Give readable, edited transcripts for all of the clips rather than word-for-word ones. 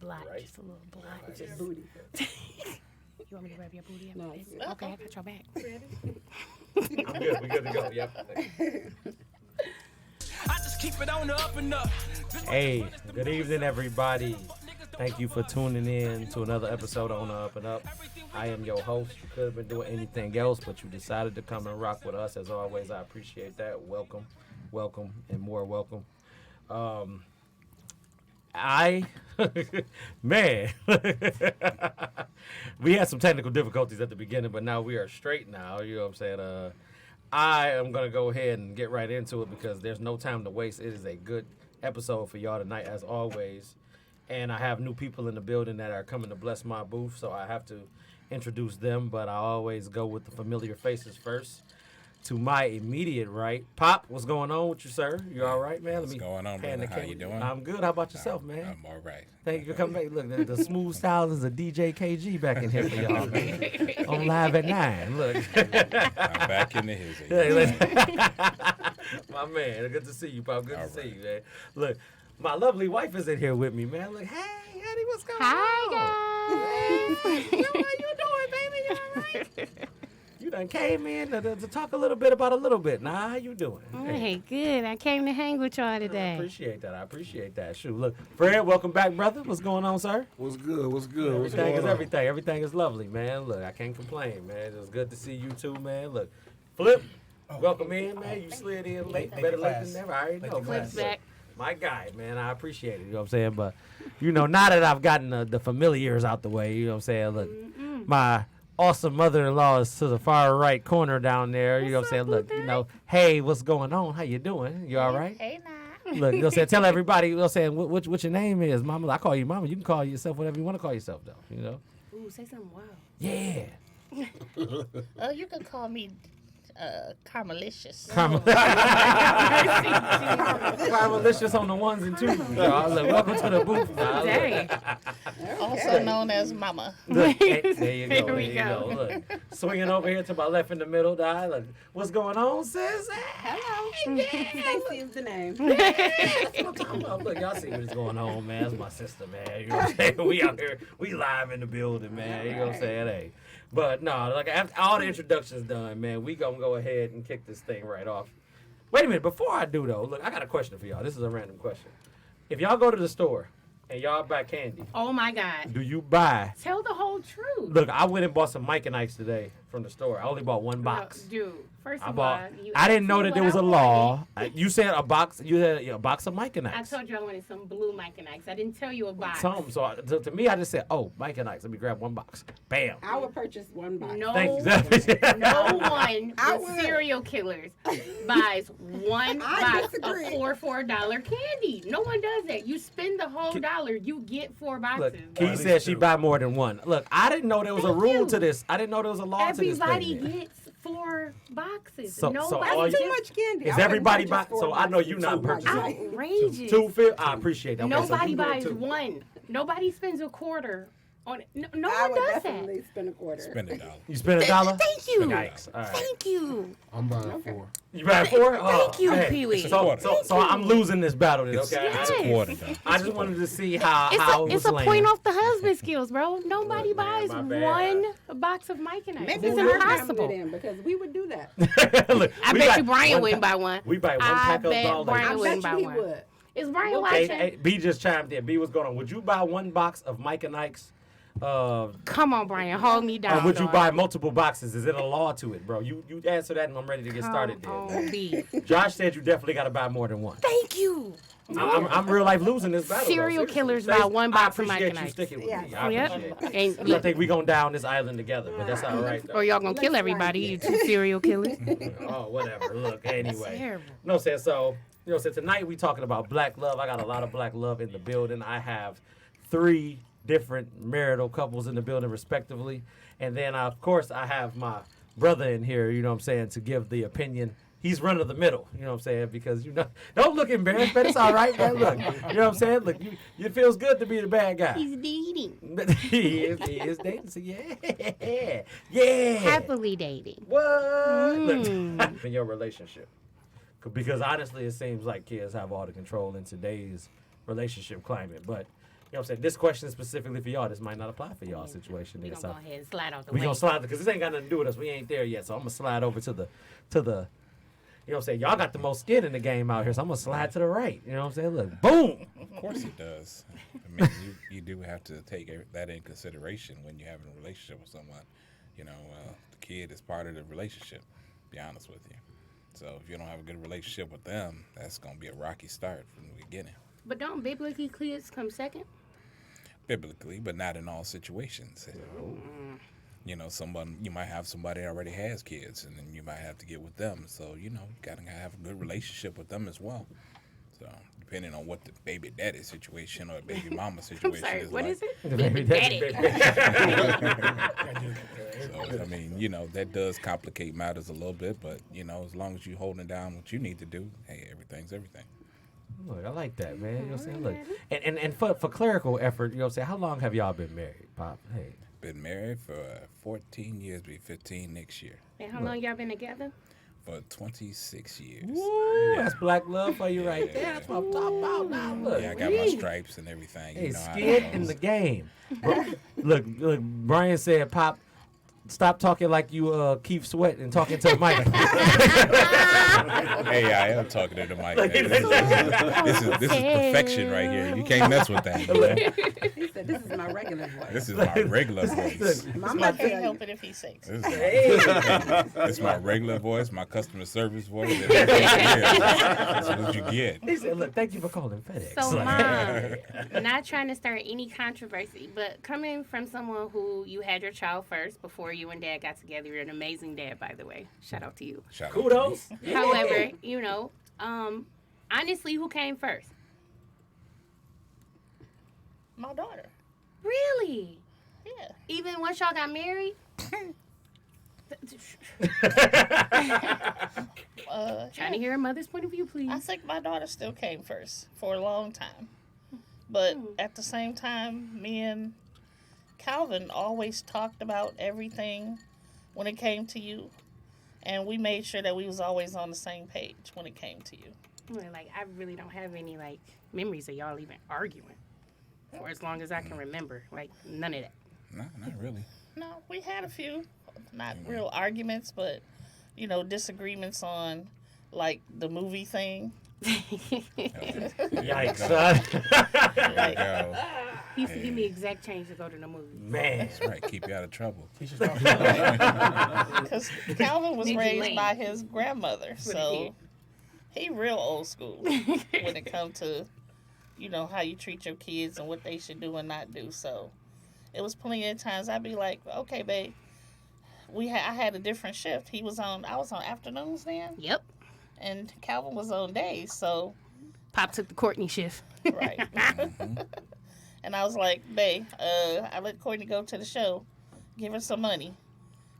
Black, right? Just a little black. Just booty. You want me to rub your booty up? No, Okay, I got your back. I'm good. We good to go. Yep. I just keep it on the up and up. Hey, good evening, everybody. Thank you for tuning in to another episode on the Up and Up. I am your host. You could have been doing anything else, but you decided to come and rock with us. As always, I appreciate that. Welcome, and more welcome. Man, we had some technical difficulties at the beginning, but now we are straight now. You know what I'm saying? I am going to go ahead and get right into it because there's no time to waste. It is a good episode for y'all tonight, as always. And I have new people in the building that are coming to bless my booth, so I have to introduce them, but I always go with the familiar faces first. To my immediate right, Pop, what's going on with you, sir? You all right, man? What's going on, brother? How you doing? I'm good. How about yourself, man? I'm all right. Thank you for coming back. Look, the smooth stylings of DJ KG back in here for y'all, man. On Live at 9. Look. I'm back in the hizzy. My man, good to see you, Pop. Good All to see right. you, man. Look, my lovely wife is in here with me, man. Look, hey, honey, what's going on? Hi, guys. Yo, how you doing, baby? You all right? You done came in to talk a little bit about a little bit. Nah, how you doing? Hey, good. I came to hang with y'all I today. appreciate that. Shoot, look, Fred, welcome back, brother. What's going on, sir? What's good? What's good? What's Everything going is on? everything. Everything is lovely, man. Look, I can't complain, man. It's good to see you too, man. Look, Flip, welcome in, man. You slid in late, better late than never. I already know, man. Flip's back. My guy, man. I appreciate it. You know what I'm saying? But, you know, now that I've gotten the familiars out the way, you know what I'm saying? Look, my awesome mother-in-law is to the far right corner down there. You know what I'm saying? Look, you know, hey, what's going on? How you doing? You all right? Hey, nah. Look, you know what I'm saying? Tell everybody, you know what I'm saying, what your name is, mama. I call you mama. You can call yourself whatever you want to call yourself, though, you know? Ooh, say something wild. Yeah. Oh, you can call me Carmelicious. Carmelicious on the ones and twos. Look, welcome to the booth. Now. Dang. Also known as Mama. Look, there you go. There we go. Look, swinging over here to my left in the middle, die. Look, what's going on, sis? Hello. Stacy is the name. That's what I'm talking about. Look, y'all see what's going on, man. That's my sister, man. You know what I'm saying? We out here, we live in the building, man. You know what I'm saying? Hey. But no, like after all the introductions done, man, we gonna go ahead and kick this thing right off. Wait a minute, before I do though, look, I got a question for y'all. This is a random question. If y'all go to the store and y'all buy candy, Oh, my God. do you buy? Tell the whole truth. Look, I went and bought some Mike and Ike's today from the store. I only bought one box. Dude, first I of bought. all, you I didn't know asked that me there was a what I law. You said a box. You had a box of Mike and wanted. I Ike's. told you I wanted some blue Mike and Ike's. I didn't tell you a box. Some. So to me, I just said, "Oh, Mike and Ike's. Let me grab one box." Bam. I would purchase one box. No, Thank you. no one I with would. serial killers buys one I box disagree. of $4 candy. No one does that. You spend the whole dollar, you get 4 boxes. Look, Key said she buy more than one. Look, I didn't know there was a Thank rule you. to this. I didn't know there was a law Everybody to this thing. gets 4 boxes. So- so Nobody all That's you- too much candy. Is I wouldn't everybody purchase buy? 4 So I know boxes. you not Too much. purchasing. outrageous. Two fifth. I appreciate that. Okay, so Nobody you doing buys two. one. Nobody spends a quarter on it. No I one would does definitely that. spend a quarter. Spend $1. You spend $1? Thank you. Yikes. All right. Thank you. I'm buying 4. You buy 4? Thank you, hey. Pee-wee. So I'm losing this battle then, It's, okay? it's a Yes. quarter, though. I just wanted to see how It's how a, it it's was a laying. point off the husband skills, bro. Nobody Look, man, buys my bad. one box of Mike and Ike's. Maybe It's we'll impossible. Then because we would do that. Look, I we bet buy you Brian one wouldn't pa- buy one. We buy one I pack of bet all Brian I day. wouldn't bet buy you he one. would. Is Brian Hey, watching? hey, B just chimed in. B, what's going on? Would you buy one box of Mike and Ike's? Come on, Brian, hold me Or down. would you dog. buy multiple boxes? Is it a law to it, bro? You answer that and I'm ready to get started Come then. on, B. Josh said you definitely got to buy more than one. Thank you. I'm real life losing this battle. though, Serial seriously. killers Stacey, buy one box I of Mike appreciate and you Ike's. sticking with me. Yeah. I Yep. appreciate it. And I think we going down this island together, but that's all right. Though. or y'all gonna kill everybody, you two serial killers. Oh, whatever. Look, anyway. Terrible. No, saying so. You know, so tonight we talking about black love. I got a lot of black love in the building. I have 3 different marital couples in the building, respectively, and then of course I have my brother in here. You know what I'm saying, to give the opinion. He's run of the middle. You know what I'm saying, because you know, don't look embarrassed, man. It's all right, man. Look, you know what I'm saying. Look, it feels good to be the bad guy. He's dating. he is dating. So yeah. Happily dating. What? Look, in your relationship. Because honestly, it seems like kids have all the control in today's relationship climate. But you know what I'm saying? This question is specifically for y'all. This might not apply for y'all situation. We nigga. gonna go ahead and slide out the We way. gonna slide because this ain't got nothing to do with us. We ain't there yet. So I'm gonna slide over to the you know what I'm saying? Y'all got the most skin in the game out here, so I'm gonna slide to the right. You know what I'm saying? Look, boom. Of course it does. I mean, you do have to take that in consideration when you're having a relationship with someone. You know, the kid is part of the relationship, to be honest with you. So if you don't have a good relationship with them, that's going to be a rocky start from the beginning. But don't biblically kids come second? Biblically, but not in all situations. You know, you might have somebody that already has kids, and then you might have to get with them. So, you know, you got to have a good relationship with them as well. So, depending on what the baby daddy situation or baby mama situation I'm sorry, is what like. is it? Baby Daddy. So, I mean, you know, that does complicate matters a little bit, but, you know, as long as you're holding down what you need to do, hey, everything's everything. Look, I like that, man. You know what I'm saying? Look, and for clerical effort, you know what I'm saying? How long have y'all been married, Pop? Hey. Been married for 14 years, be 15 next year. And how long y'all been together? For 26 years. Woo, that's black love for you right there. That's what I'm talking about now. Look. Yeah, I got my stripes and everything. Hey, You know how skin that in goes. the game. Look, Brian said, Pop, stop talking like you Keith Sweat and talking to the mic. Hey, I am talking to the mic. This is perfection right here. You can't mess with that. Man. He said, "This is my regular voice." This is my regular voice. Mama I can't tell help you, it if he's six. This is my regular voice, my customer service voice. That's what you get. He said, look, thank you for calling FedEx. So, Like- Mom, not trying to start any controversy, but coming from someone who you had your child first before you and Dad got together, you're an amazing dad, by the way. Shout out to you. Shout out to Kudos. me. However, you know, honestly, who came first? My daughter. Really? Yeah. Even once y'all got married? Trying to hear a mother's point of view, please. I think my daughter still came first for a long time. But at the same time, me and Calvin always talked about everything when it came to you. And we made sure that we was always on the same page when it came to you. Like, I really don't have any, like, memories of y'all even arguing for as long as I can remember. Like, none of that. No, not really. No, we had a few, not real arguments, but, you know, disagreements on, like, the movie thing. Yikes, son. There you go. He used to give me exact change to go to the movie. Man. That's right. Keep you out of trouble. Because Calvin was Made you raised late. by his grandmother, what so he real old school when it comes to, you know, how you treat your kids and what they should do and not do. So it was plenty of times I'd be like, okay, babe, I had a different shift. I was on afternoons then, Yep. and Calvin was on days. So Pop took the Courtney shift. right. And I was like, babe, I let Courtney go to the show, give her some money,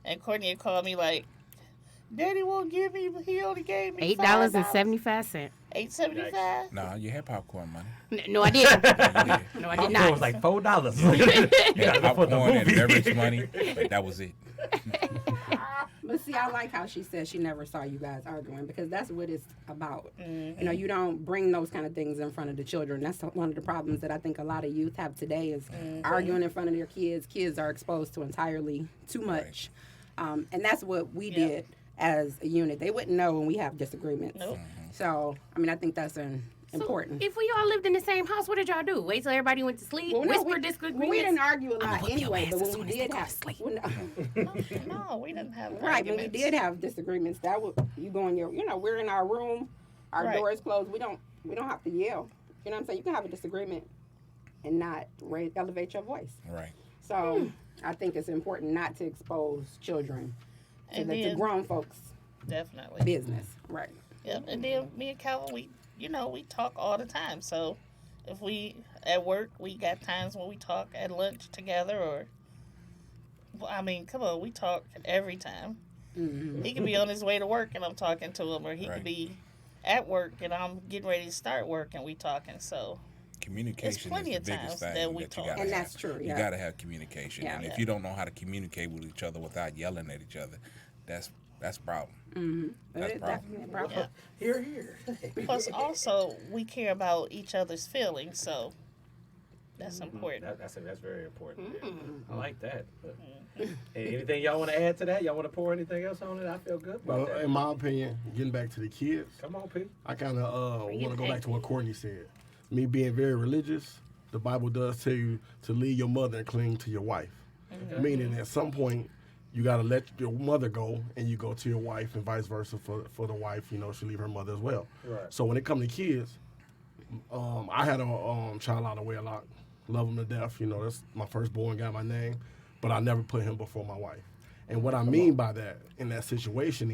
and Courtney would call me like, Daddy won't give me. He only gave me $8.75. $8.75. No, you had popcorn money. No, I didn't. Yeah. No, I did It not. was like $4. You had For the popcorn and movie. beverage money, but that was it. but see, I like how she said she never saw you guys arguing because that's what it's about. You know, you don't bring those kind of things in front of the children. That's one of the problems that I think a lot of youth have today is arguing in front of their kids. Kids are exposed to entirely too much, and that's what we did as a unit. They wouldn't know when we have disagreements. Nope. So, I mean, I think that's important. If we all lived in the same house, what did y'all do? Wait till everybody went to sleep? Well, no, Whisper we disagreements? didn't argue a lot whoop your anyway, ass but as when soon we as they did go to have, sleep. No, we didn't have right, when we arguments. did have disagreements, that would you go in your, you know, we're in our room, our Right. doors closed. We don't have to yell. You know what I'm saying? You can have a disagreement and not elevate your voice. Right. So I think it's important not to expose children to, And to then- grown folks' Definitely. business. Right. Yep. And then me and Calvin, we talk all the time. So if we at work, we got times when we talk at lunch together, or I mean, come on, we talk every time. He could be on his way to work and I'm talking to him, or he Right. could be at work and I'm getting ready to start work and we talking. So Communication plenty is the of biggest times thing that we you talk. gotta And have. that's true, You yeah. gotta have communication, Yeah. and if Yeah. you don't know how to communicate with each other without yelling at each other, that's That's a problem. That's a It's problem. definitely a problem. Yeah. Here. Plus, also, we care about each other's feelings, so that's important. That's very important. Yeah. I like that. Hey, anything y'all want to add to that? Y'all want to pour anything else on it? I feel good about Well, that. in my opinion, getting back to the kids, Come on, P. I kind of want to go it back to what Courtney said. Me being very religious, the Bible does tell you to leave your mother and cling to your wife. Meaning at some point, you got to let your mother go and you go to your wife and vice versa for the wife, she leave her mother as well. Right. So when it comes to kids, I had a child out of wedlock. Love him to death. That's my firstborn, got my name. But I never put him before my wife. And what I mean by that in that situation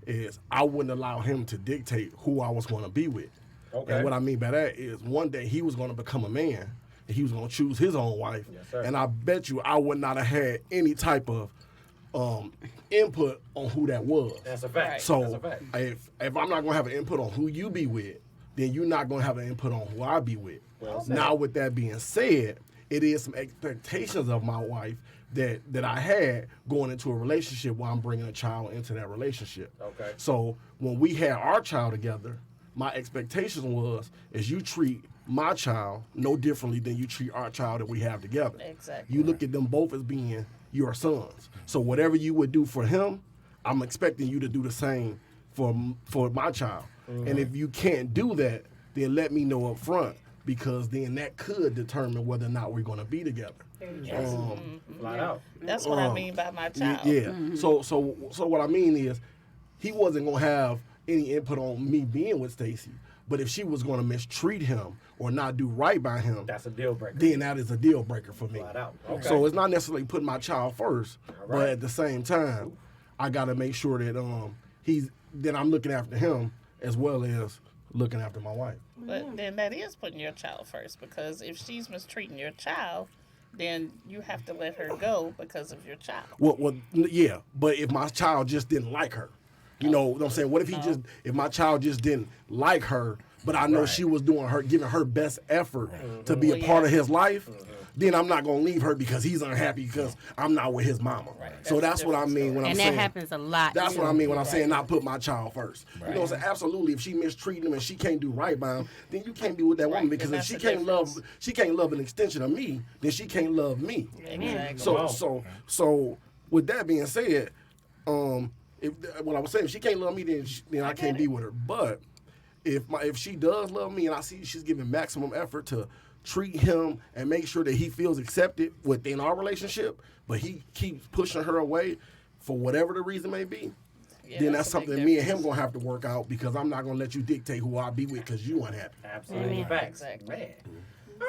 is I wouldn't allow him to dictate who I was going to be with. Okay. And what I mean by that is one day he was going to become a man and he was going to choose his own wife. Yes, sir. And I bet you I would not have had any type of input on who that was. That's a fact. So That's a fact. if I'm not gonna have an input on who you be with, then you're not gonna have an input on who I be with. Well said. Now, with that being said, it is some expectations of my wife that I had going into a relationship while I'm bringing a child into that relationship. Okay. So when we had our child together, my expectation is you treat my child no differently than you treat our child that we have together. Exactly. You look at them both as being your sons. So whatever you would do for him, I'm expecting you to do the same for my child. And if you can't do that, then let me know up front, because then that could determine whether or not we're going to be together. Flat out. That's what I mean by my child. Yeah. So what I mean is, he wasn't going to have any input on me being with Stacy. But if she was going to mistreat him or not do right by him, That's a deal breaker. then that is a deal breaker for me. Flat out. Okay. So it's not necessarily putting my child first, but right. at the same time, I got to make sure that I'm looking after him as well as looking after my wife. But then that is putting your child first, because if she's mistreating your child, then you have to let her go because of your child. Well, yeah, but if my child just didn't like her, you know what I'm saying? What if if my child just didn't like her, but I know she was giving her best effort to be a part of his life, then I'm not going to leave her because he's unhappy because I'm not with his mama. Right. So that's what I mean when I'm And saying. that happens a lot. That's too. what I mean when I'm saying not put my child first. You know what I'm saying? Absolutely. If she mistreating him and she can't do right by him, then you can't be with that woman, Right, because and if she that's the can't love an extension of me, then she can't love me. Exactly. So with that being said, if what I was saying, if she can't love me, then I can't be with her. But if she does love me and I see she's giving maximum effort to treat him and make sure that he feels accepted within our relationship, but he keeps pushing her away for whatever the reason may be, then that's a big something me and him difference. gonna have to work out, because I'm not gonna let you dictate who I be with because you unhappy. Absolutely. Amen. Facts. Exactly. Man.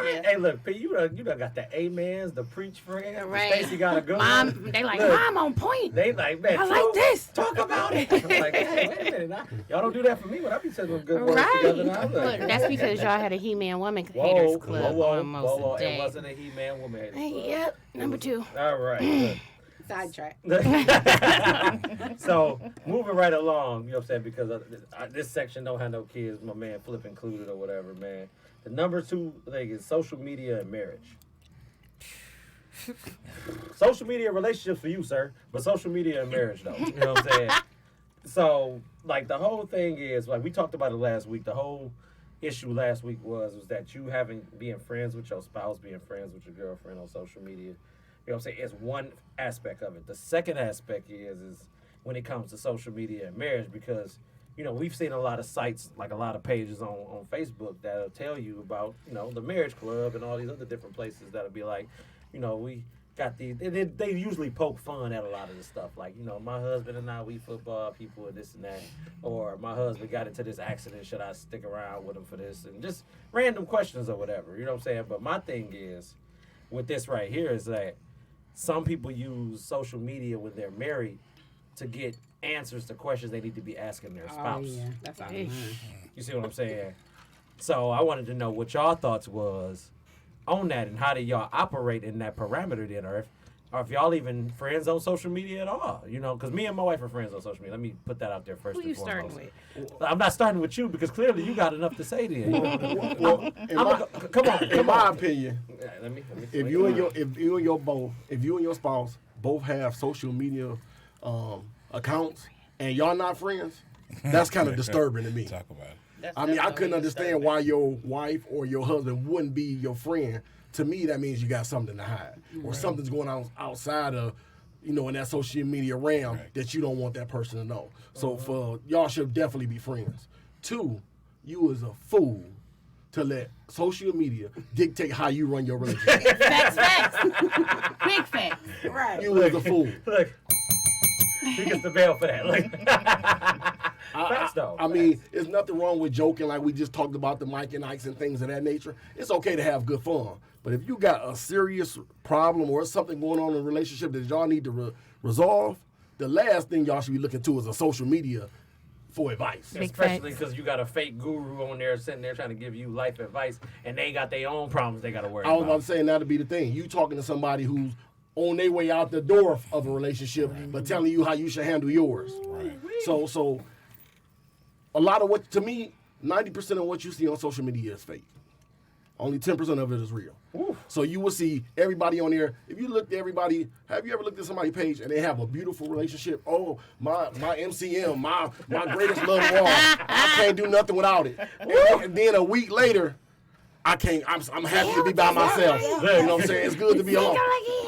Yeah. Hey, look, P, you done got the amens, the preach friend. Right. Stacy got a good Mom, one. they like, Look, Mom on point. They like, man, I like this. Talk about it. I'm like, hey, wait a minute. Y'all don't do that for me when I be saying some good words Right. together now. Look, Look. that's because y'all had a He-Man Woman Whoa, haters club whoa, on most whoa, of the it day. wasn't a He-Man woman haters club. Yep, number 2. All right. Sidetrack. Good. So moving right along, you know what I'm saying, because this section don't have no kids, my man Flip included or whatever, man. The number 2 thing is social media and marriage. Social media relationships for you, sir, but social media and marriage though. You know what I'm saying? So like the whole thing is, like we talked about it last week, the whole issue last week was that you being friends with your spouse, being friends with your girlfriend on social media, you know what I'm saying, is one aspect of it. The second aspect is when it comes to social media and marriage, because you know, we've seen a lot of sites, like a lot of pages on Facebook that'll tell you about, you know, the marriage club and all these other different places that'll be like, you know, we got these, they usually poke fun at a lot of the stuff. Like, you know, my husband and I, we football people and this and that. Or my husband got into this accident, should I stick around with him for this? And just random questions or whatever, you know what I'm saying? But my thing is, with this right here, is that some people use social media when they're married to get answers to questions they need to be asking their spouse. Oh, yeah. That's all. Eesh. You see what I'm saying? So I wanted to know what y'all thoughts was on that, and how do y'all operate in that parameter then, or if y'all even friends on social media at all, you know? Because me and my wife are friends on social media. Let me put that out there first. Who you and foremost. starting with? I'm not starting with you because clearly you got enough to say then. Well, in my opinion, Yeah, let me if you and your spouse both have social media accounts and y'all not friends, that's kind of disturbing to me. Talk about it. That's I mean, I definitely couldn't understand disturbing. why your wife or your husband wouldn't be your friend. To me, that means you got something to hide, or something's going on outside of, in that social media realm that you don't want that person to know. So for y'all should definitely be friends. 2, you is a fool to let social media dictate how you run your relationship. Facts. Big facts. Right. You is a fool. Look, he gets the bail for that. Like, facts though. I mean, there's nothing wrong with joking like we just talked about the Mike and Ikes and things of that nature. It's okay to have good fun. But if you got a serious problem or something going on in a relationship that y'all need to resolve, the last thing y'all should be looking to is a social media for advice. Big Especially facts. because you got a fake guru on there sitting there trying to give you life advice, and they got their own problems they got to worry I was about about. to say, that'll be the thing. You talking to somebody who's on their way out the door of a relationship, but telling you how you should handle yours. Right. So a lot of what, to me, 90% of what you see on social media is fake. Only 10% of it is real. So you will see everybody on there. If you look at everybody, have you ever looked at somebody's page and they have a beautiful relationship? Oh, my MCM, my greatest love of all. I can't do nothing without it. And then a week later, I'm happy to be by myself. You know what I'm saying? It's good to be alone.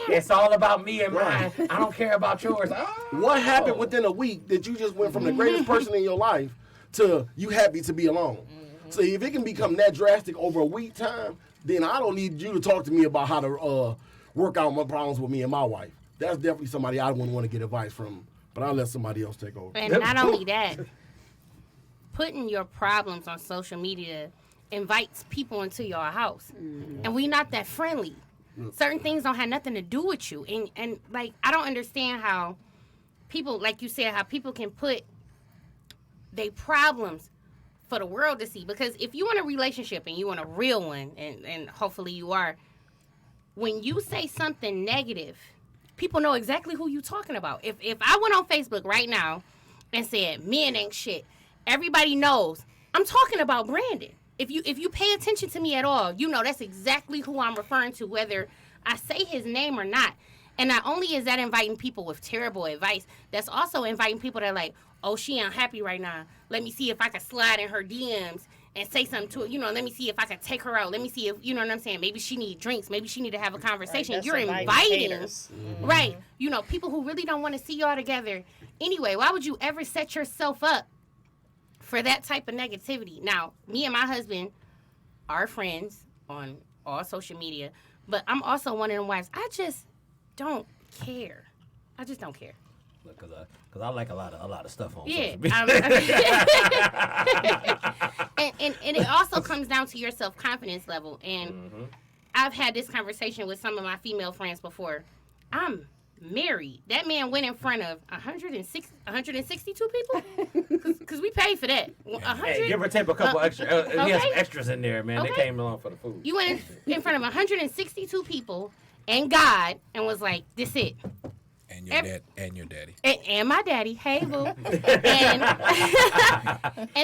It's all about me and Right. mine. I don't care about yours. What happened within a week that you just went from the greatest person in your life to you happy to be alone? So if it can become that drastic over a week time, then I don't need you to talk to me about how to work out my problems with me and my wife. That's definitely somebody I wouldn't want to get advice from, but I'll let somebody else take over. And not only that, putting your problems on social media invites people into your house. And we not that friendly. Certain things don't have nothing to do with you. And like, I don't understand how people, like you said, how people can put their problems for the world to see. Because if you want a relationship and you want a real one, and hopefully you are, when you say something negative, people know exactly who you talking about. If I went on Facebook right now and said, men ain't shit, everybody knows I'm talking about Brandon. If you pay attention to me at all, you know that's exactly who I'm referring to, whether I say his name or not. And not only is that inviting people with terrible advice, that's also inviting people that are like, oh, she unhappy right now. Let me see if I can slide in her DMs and say something to her. Let me see if I can take her out. Let me see if, you know what I'm saying? Maybe she need drinks. Maybe she need to have a conversation. Right, You're that's inviting, haters. right, people who really don't want to see y'all together. Anyway, why would you ever set yourself up for that type of negativity? Now, me and my husband are friends on all social media, but I'm also one of them wives. I just don't care. I just don't care. Because I like a lot of stuff on Yeah. social media. And it also comes down to your self-confidence level. And I've had this conversation with some of my female friends before. I'm married. That man went in front of 162 people? Because we paid for that. 100? Hey, give or take a couple extra. He had some okay. extras in there, man. They Okay. came along for the food. You went in front of 162 people and God and was like, this it. And your dad and your daddy. And my daddy, hey boo, and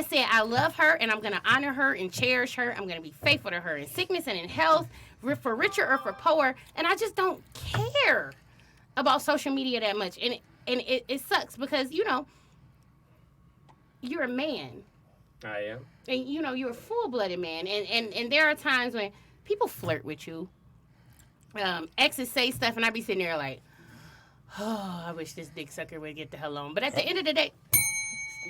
said, I love her and I'm gonna honor her and cherish her. I'm gonna be faithful to her in sickness and in health, for richer or for poor. And I just don't care about social media that much. And it sucks because you're a man. I am. And you're a full-blooded man. And there are times when people flirt with you. Exes say stuff and I be sitting there like, oh, I wish this dick sucker would get the hell on. But at the end of the day,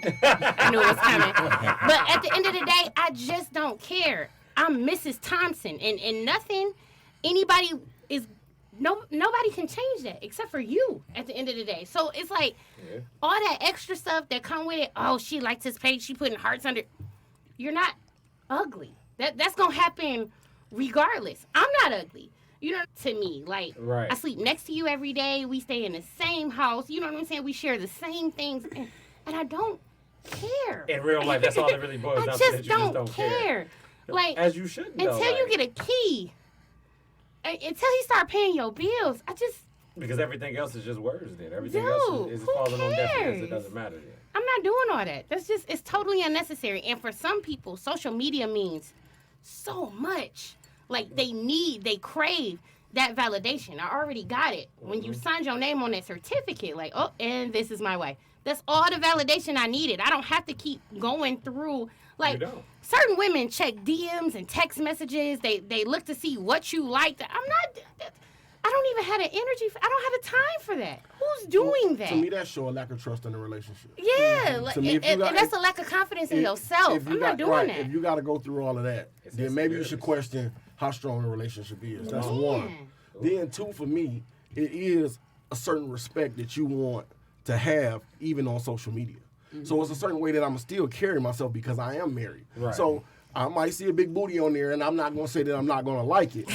I knew it was coming. But at the end of the day, I just don't care. I'm Mrs. Thompson, and nobody can change that except for you at the end of the day. So it's like all that extra stuff that come with it. Oh, she likes his page. She putting hearts under. You're not ugly. That's gonna happen regardless. I'm not ugly. To me, like, Right. I sleep next to you every day. We stay in the same house. You know what I'm saying? We share the same things, and I don't care. In real life, that's all it really boils I down to. just That you just don't care. Like, As you should, though. until you like, get a key, until he start paying your bills, because everything else is just words. Then everything Dude, else is who falling on deaf ears. cares? It doesn't matter. Then. I'm not doing all that. It's totally unnecessary. And for some people, social media means so much. Like, they crave that validation. I already got it. When you signed your name on that certificate, like, oh, and this is my wife. That's all the validation I needed. I don't have to keep going through like don't. certain women check DMs and text messages. They look to see what you like. I don't even have the energy. I don't have the time for that. Who's doing that? To me, that show a lack of trust in the relationship. Yeah, like, To me, if you and got- that's a lack of confidence in yourself. If you I'm not got- doing right, that. If you got to go through all of that, then maybe you should question how strong the relationship is. That's one. Then two, for me, it is a certain respect that you want to have even on social media. So it's a certain way that I'm still carry myself because I am married. Right. So I might see a big booty on there, and I'm not gonna say that I'm not gonna like it.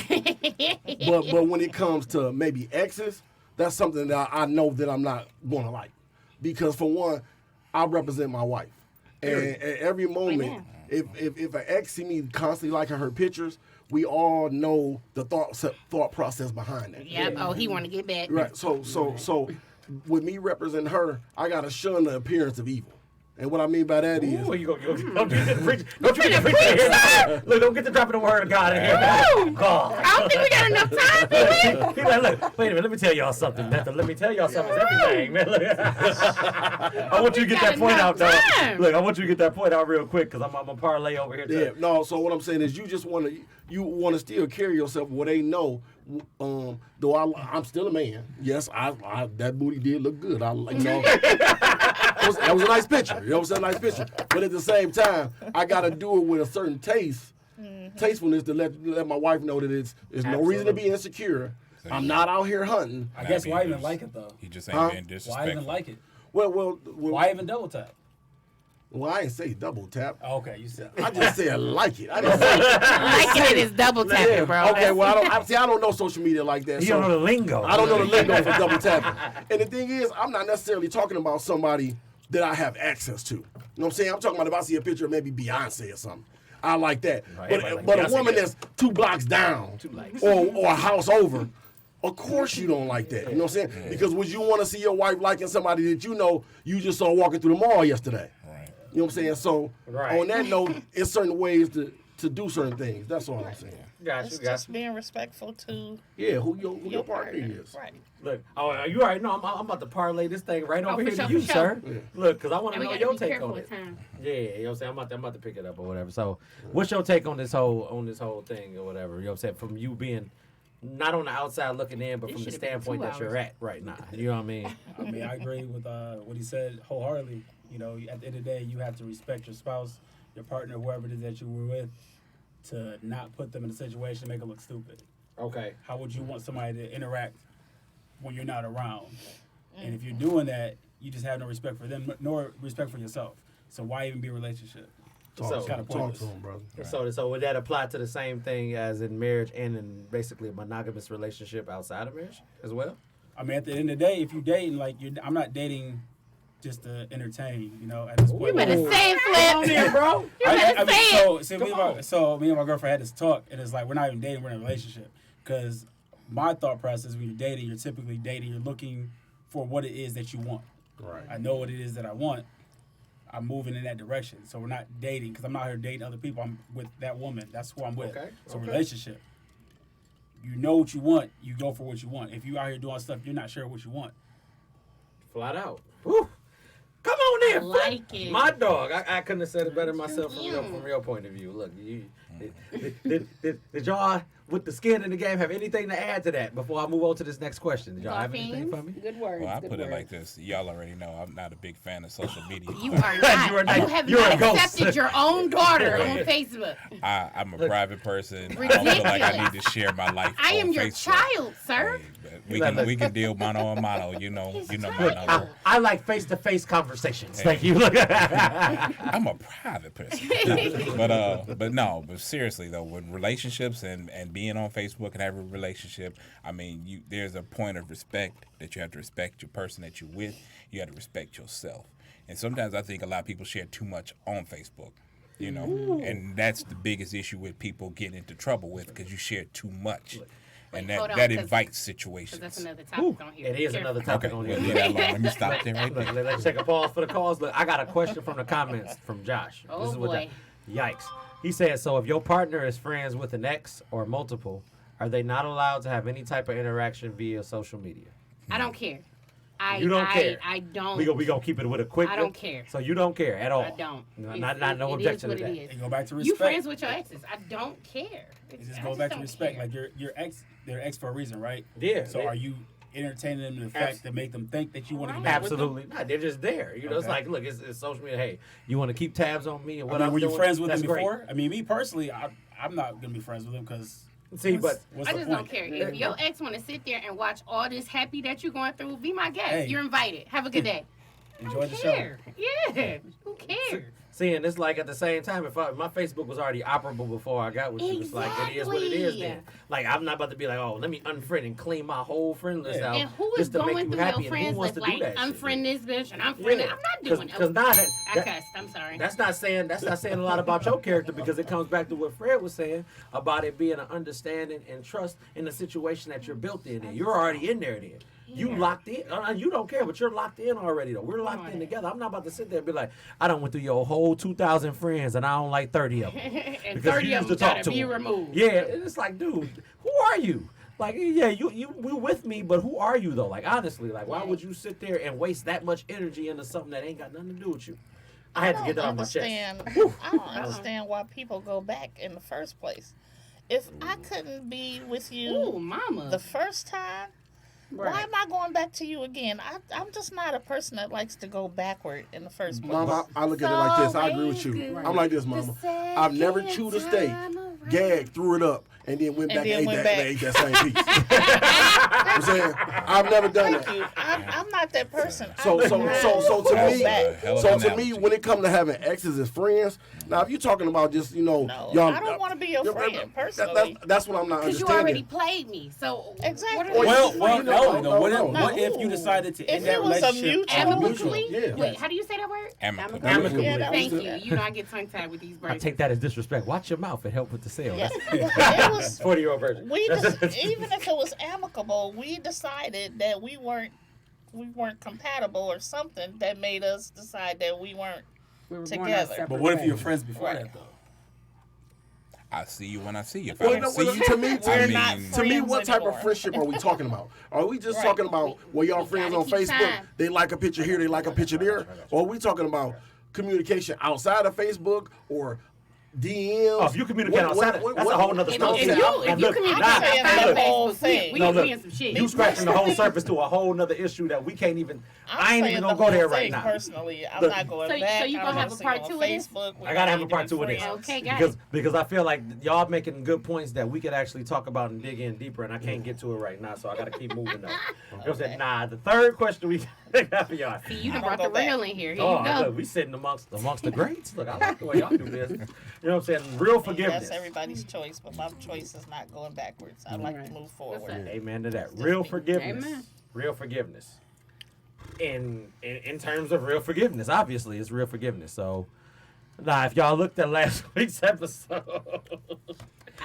but when it comes to maybe exes, that's something that I know that I'm not gonna like, because for one, I represent my wife, and at every moment, if an ex see me constantly liking her pictures, we all know the thought process behind that. Yep. Oh, he want to get back. Right. So with me representing her, I gotta shun the appearance of evil. And what I mean by that is, Ooh, you go, don't you get the preach. Don't you get the preach. Look, don't get the dropping the word of God in here. God. I don't think we got enough time for it. He's like, look, wait a minute, let me tell y'all something, Bethel. Let me tell y'all something. It's everything, man. Look. I want you to get that point out, though. time. Look, I want you to get that point out real quick, because I'm a parlay over here, yeah, too. no. So what I'm saying is, you want to still carry yourself where they know. Though I'm still a man. Yes, I that booty did look good. That was a nice picture. It was a nice picture. But at the same time, I gotta do it with a certain tastefulness to let my wife know that there's no reason to be insecure. I'm not out here hunting. I guess why even like it though? He just ain't being Why disrespectful. even like it? Well, Why even double tap? I ain't say double tap. Oh, okay, you said. I just said like it. I didn't say. Liking it is double tapping, bro. Okay, well, I don't know social media like that. You so don't know the lingo. I don't know the lingo for double tapping. And the thing is, I'm not necessarily talking about somebody that I have access to. You know what I'm saying? I'm talking about if I see a picture of maybe Beyonce or something. I like that. Right, everybody like But a Beyonce, woman yeah. that's 2 blocks down or a house over, of course you don't like that. You know what I'm saying? Because would you want to see your wife liking somebody that you know you just saw walking through the mall yesterday? Right. You know what I'm saying? So Right. on that note, it's certain ways to do certain things. That's all I'm saying. It's just being respectful to Yeah, who your partner partner. is. Right. Look, you already know I'm about to parlay this thing right over for here sure, to you, for sir. sure. Look, because I want to And we know gotta your be take careful on with it. time. Yeah, you know what I'm saying? I'm about to pick it up or whatever. So, what's your take on this whole thing or whatever? You know what I'm saying? From you being not on the outside looking in, but This from the should've been standpoint 2 that you're hours. at right now. You know what I mean? I mean, I agree with what he said wholeheartedly. You know, at the end of the day, you have to respect your spouse, your partner, whoever it is that you were with, to not put them in a situation to make it look stupid. Okay. How would you want somebody to interact when you're not around? And if you're doing that, you just have no respect for them, nor respect for yourself. So why even be in a relationship? So- kinda talk pointless. to him, brother. So would that apply to the same thing as in marriage and in basically a monogamous relationship outside of marriage as well? I mean, at the end of the day, if you're dating, like I'm not dating just to entertain. You know, at this point. You better say it, Flip. bro. You better say it. So me and my girlfriend had this talk, and it's like we're not even dating; we're in a relationship. Because my thought process when you're dating, you're typically dating. You're looking for what it is that you want. Right. I know what it is that I want. I'm moving in that direction. So we're not dating because I'm not here dating other people. I'm with that woman. That's who I'm with. Okay, So okay. relationship. You know what you want. You go for what you want. If you out here doing stuff you're not sure what you want. Flat out. Whew. Come on in. I like Flip. it. My dog. I couldn't have said it better myself from your point of view. Look, did y'all with the skin in the game have anything to add to that before I move on to this next question? Did y'all have anything for me? Good words. Well, I good put it words. like this. Y'all already know I'm not a big fan of social media. You but are not. You are not- You have you're a not ghost. accepted your own daughter on Facebook. I'm a private person. I don't feel like I need to share my life. I am on your Facebook. child, sir. Hey, but we can deal mano a mano. You know mano. I like face-to-face conversations. Thank you. Look. I'm a private person. But seriously though, with relationships and being on Facebook and having a relationship, I mean, there's a point of respect that you have to respect your person that you're with. You have to respect yourself. And sometimes I think a lot of people share too much on Facebook. You know, and that's the biggest issue with people getting into trouble with because you share too much. And Wait, hold on, that 'cause- invites 'cause situations. that's another topic on here. It is Careful. another topic Okay, on well, here. leave that alone. Let me stop there right there. Let's take a pause for the calls. Look, I got a question from the comments from Josh. Oh, This is what boy. Yikes. He said, so if your partner is friends with an ex or multiple, are they not allowed to have any type of interaction via social media? I don't care. You don't care. I don't. We gonna keep it with a quick. I don't care. So you don't care at all. I don't. No, It's- no it is objection what to it that. is. And go back to respect. You friends with your exes. I don't care. It I just goes back to don't respect. care. Like your ex, they're ex for a reason, right? Yeah. So are you entertaining them in the fact to make them think that you want to get back with them? Absolutely not. They're just there. You know, it's Okay. like, look, it's social media. Hey, you want to keep tabs on me and what I mean, I'm were you doing? friends with That's them great. before? I mean, me personally, I'm not gonna be friends with them because. See, but what's I the just point? don't care. If your ex want to sit there and watch all this happy that you're going through, be my guest. Hey. You're invited. Have a good day. Enjoy the Who show. cares? Yeah. Who cares? See, and it's like at the same time, if my Facebook was already operable before I got with you, it's like it is what it is. Then, Exactly. like I'm not about to be like, oh, let me unfriend and clean my whole friend list out And who is just to make going you through happy. your And friends who wants list to do like that? shit? unfriend this bitch and unfriend it? I'm not doing it. Because now I that cussed. I'm sorry. that's not saying a lot about your character because it comes back to what Fred was saying about it being an understanding and trust in the situation that you're built in. And you're already in there then. You locked in. You don't care, but you're locked in already though. We're locked in together. I'm not about to sit there and be like, I done went through your whole 2,000 friends and I don't like 30 of them. And Because 30 you of used them to talk gotta to be them. removed. Yeah, and it's like, dude, who are you? Like, yeah, you with me, but who are you though? Like, honestly, like, why would you sit there and waste that much energy into something that ain't got nothing to do with you? I had to get that on my chest. I don't understand why people go back in the first place. If I couldn't be with you Ooh, mama. the first time, why am I going back to you again? I'm just not a person that likes to go backward in the first place. Mama, I look at it like this. I agree with you. I'm like this, Mama. I've never chewed a steak, gagged, threw it up, and then went And back then and went ate back. that same piece. I'm saying I've never done Thank that. you. I'm not that person. So I to do not me, go back. Hell of so an to me, analogy. when it comes to having exes as friends, now if you're talking about just No, y'all, I don't want to be your friend that- personally. that's what I'm not Because you understanding. already played me. So Exactly. what are Well, you well, doing? no. What no. if you decided to If end it that was a relationship mutual- Amicably? Yeah. Wait, how do you say that word? Amicably. Amicably. Yeah, that was Thank you. good. You know I get tongue tied with these I words. take that as disrespect. Watch your mouth. It helped with the sale. Yeah. That's It was 40-year-old version. even if it was amicable, we decided that we weren't compatible or something that made us decide that we weren't. We were Together. going our separate But what if you were ways. friends before Right. that though? I see you when I see you. If Well, I don't no, see well, you, to me, We're I not mean, to me, friends what type anymore. of friendship are we talking about? Are we just Right. talking about well, y'all friends on gotta keep Facebook? time. They like a picture here, they like a picture there, or are we talking about communication outside of Facebook or DMs? Oh, if you communicate outside, that's a whole nother If story. you Look, communicate nah, I'm saying outside the of whole Facebook, thing. we No, agreeing look, some shit. you scratching the whole surface to a whole nother issue that we can't even. I ain't saying even the gonna go whole there right thing now. Personally, I'm Look, not going So- back. so you I gonna don't have wanna a see part you on two of this? Facebook. We I gotta have don't a part need to 2 of be this. friends. Okay, got because it. because I feel like y'all making good points that we could actually talk about and dig in deeper, and I can't get to it right now, so I gotta keep moving on. You know what I'm saying? Nah, the third question we got for y'all. See, you done I'm brought the gonna go real in here. Here Oh, you go. look, we sitting amongst the greats. Look, I like the way y'all do this. You know what I'm saying? Real forgiveness. That's everybody's choice, but my choice is not going backwards. I like to move forward. Amen to that. Just Real me. forgiveness. Amen. Real forgiveness. In terms of real forgiveness, obviously it's real forgiveness. So, now if y'all looked at last week's episode,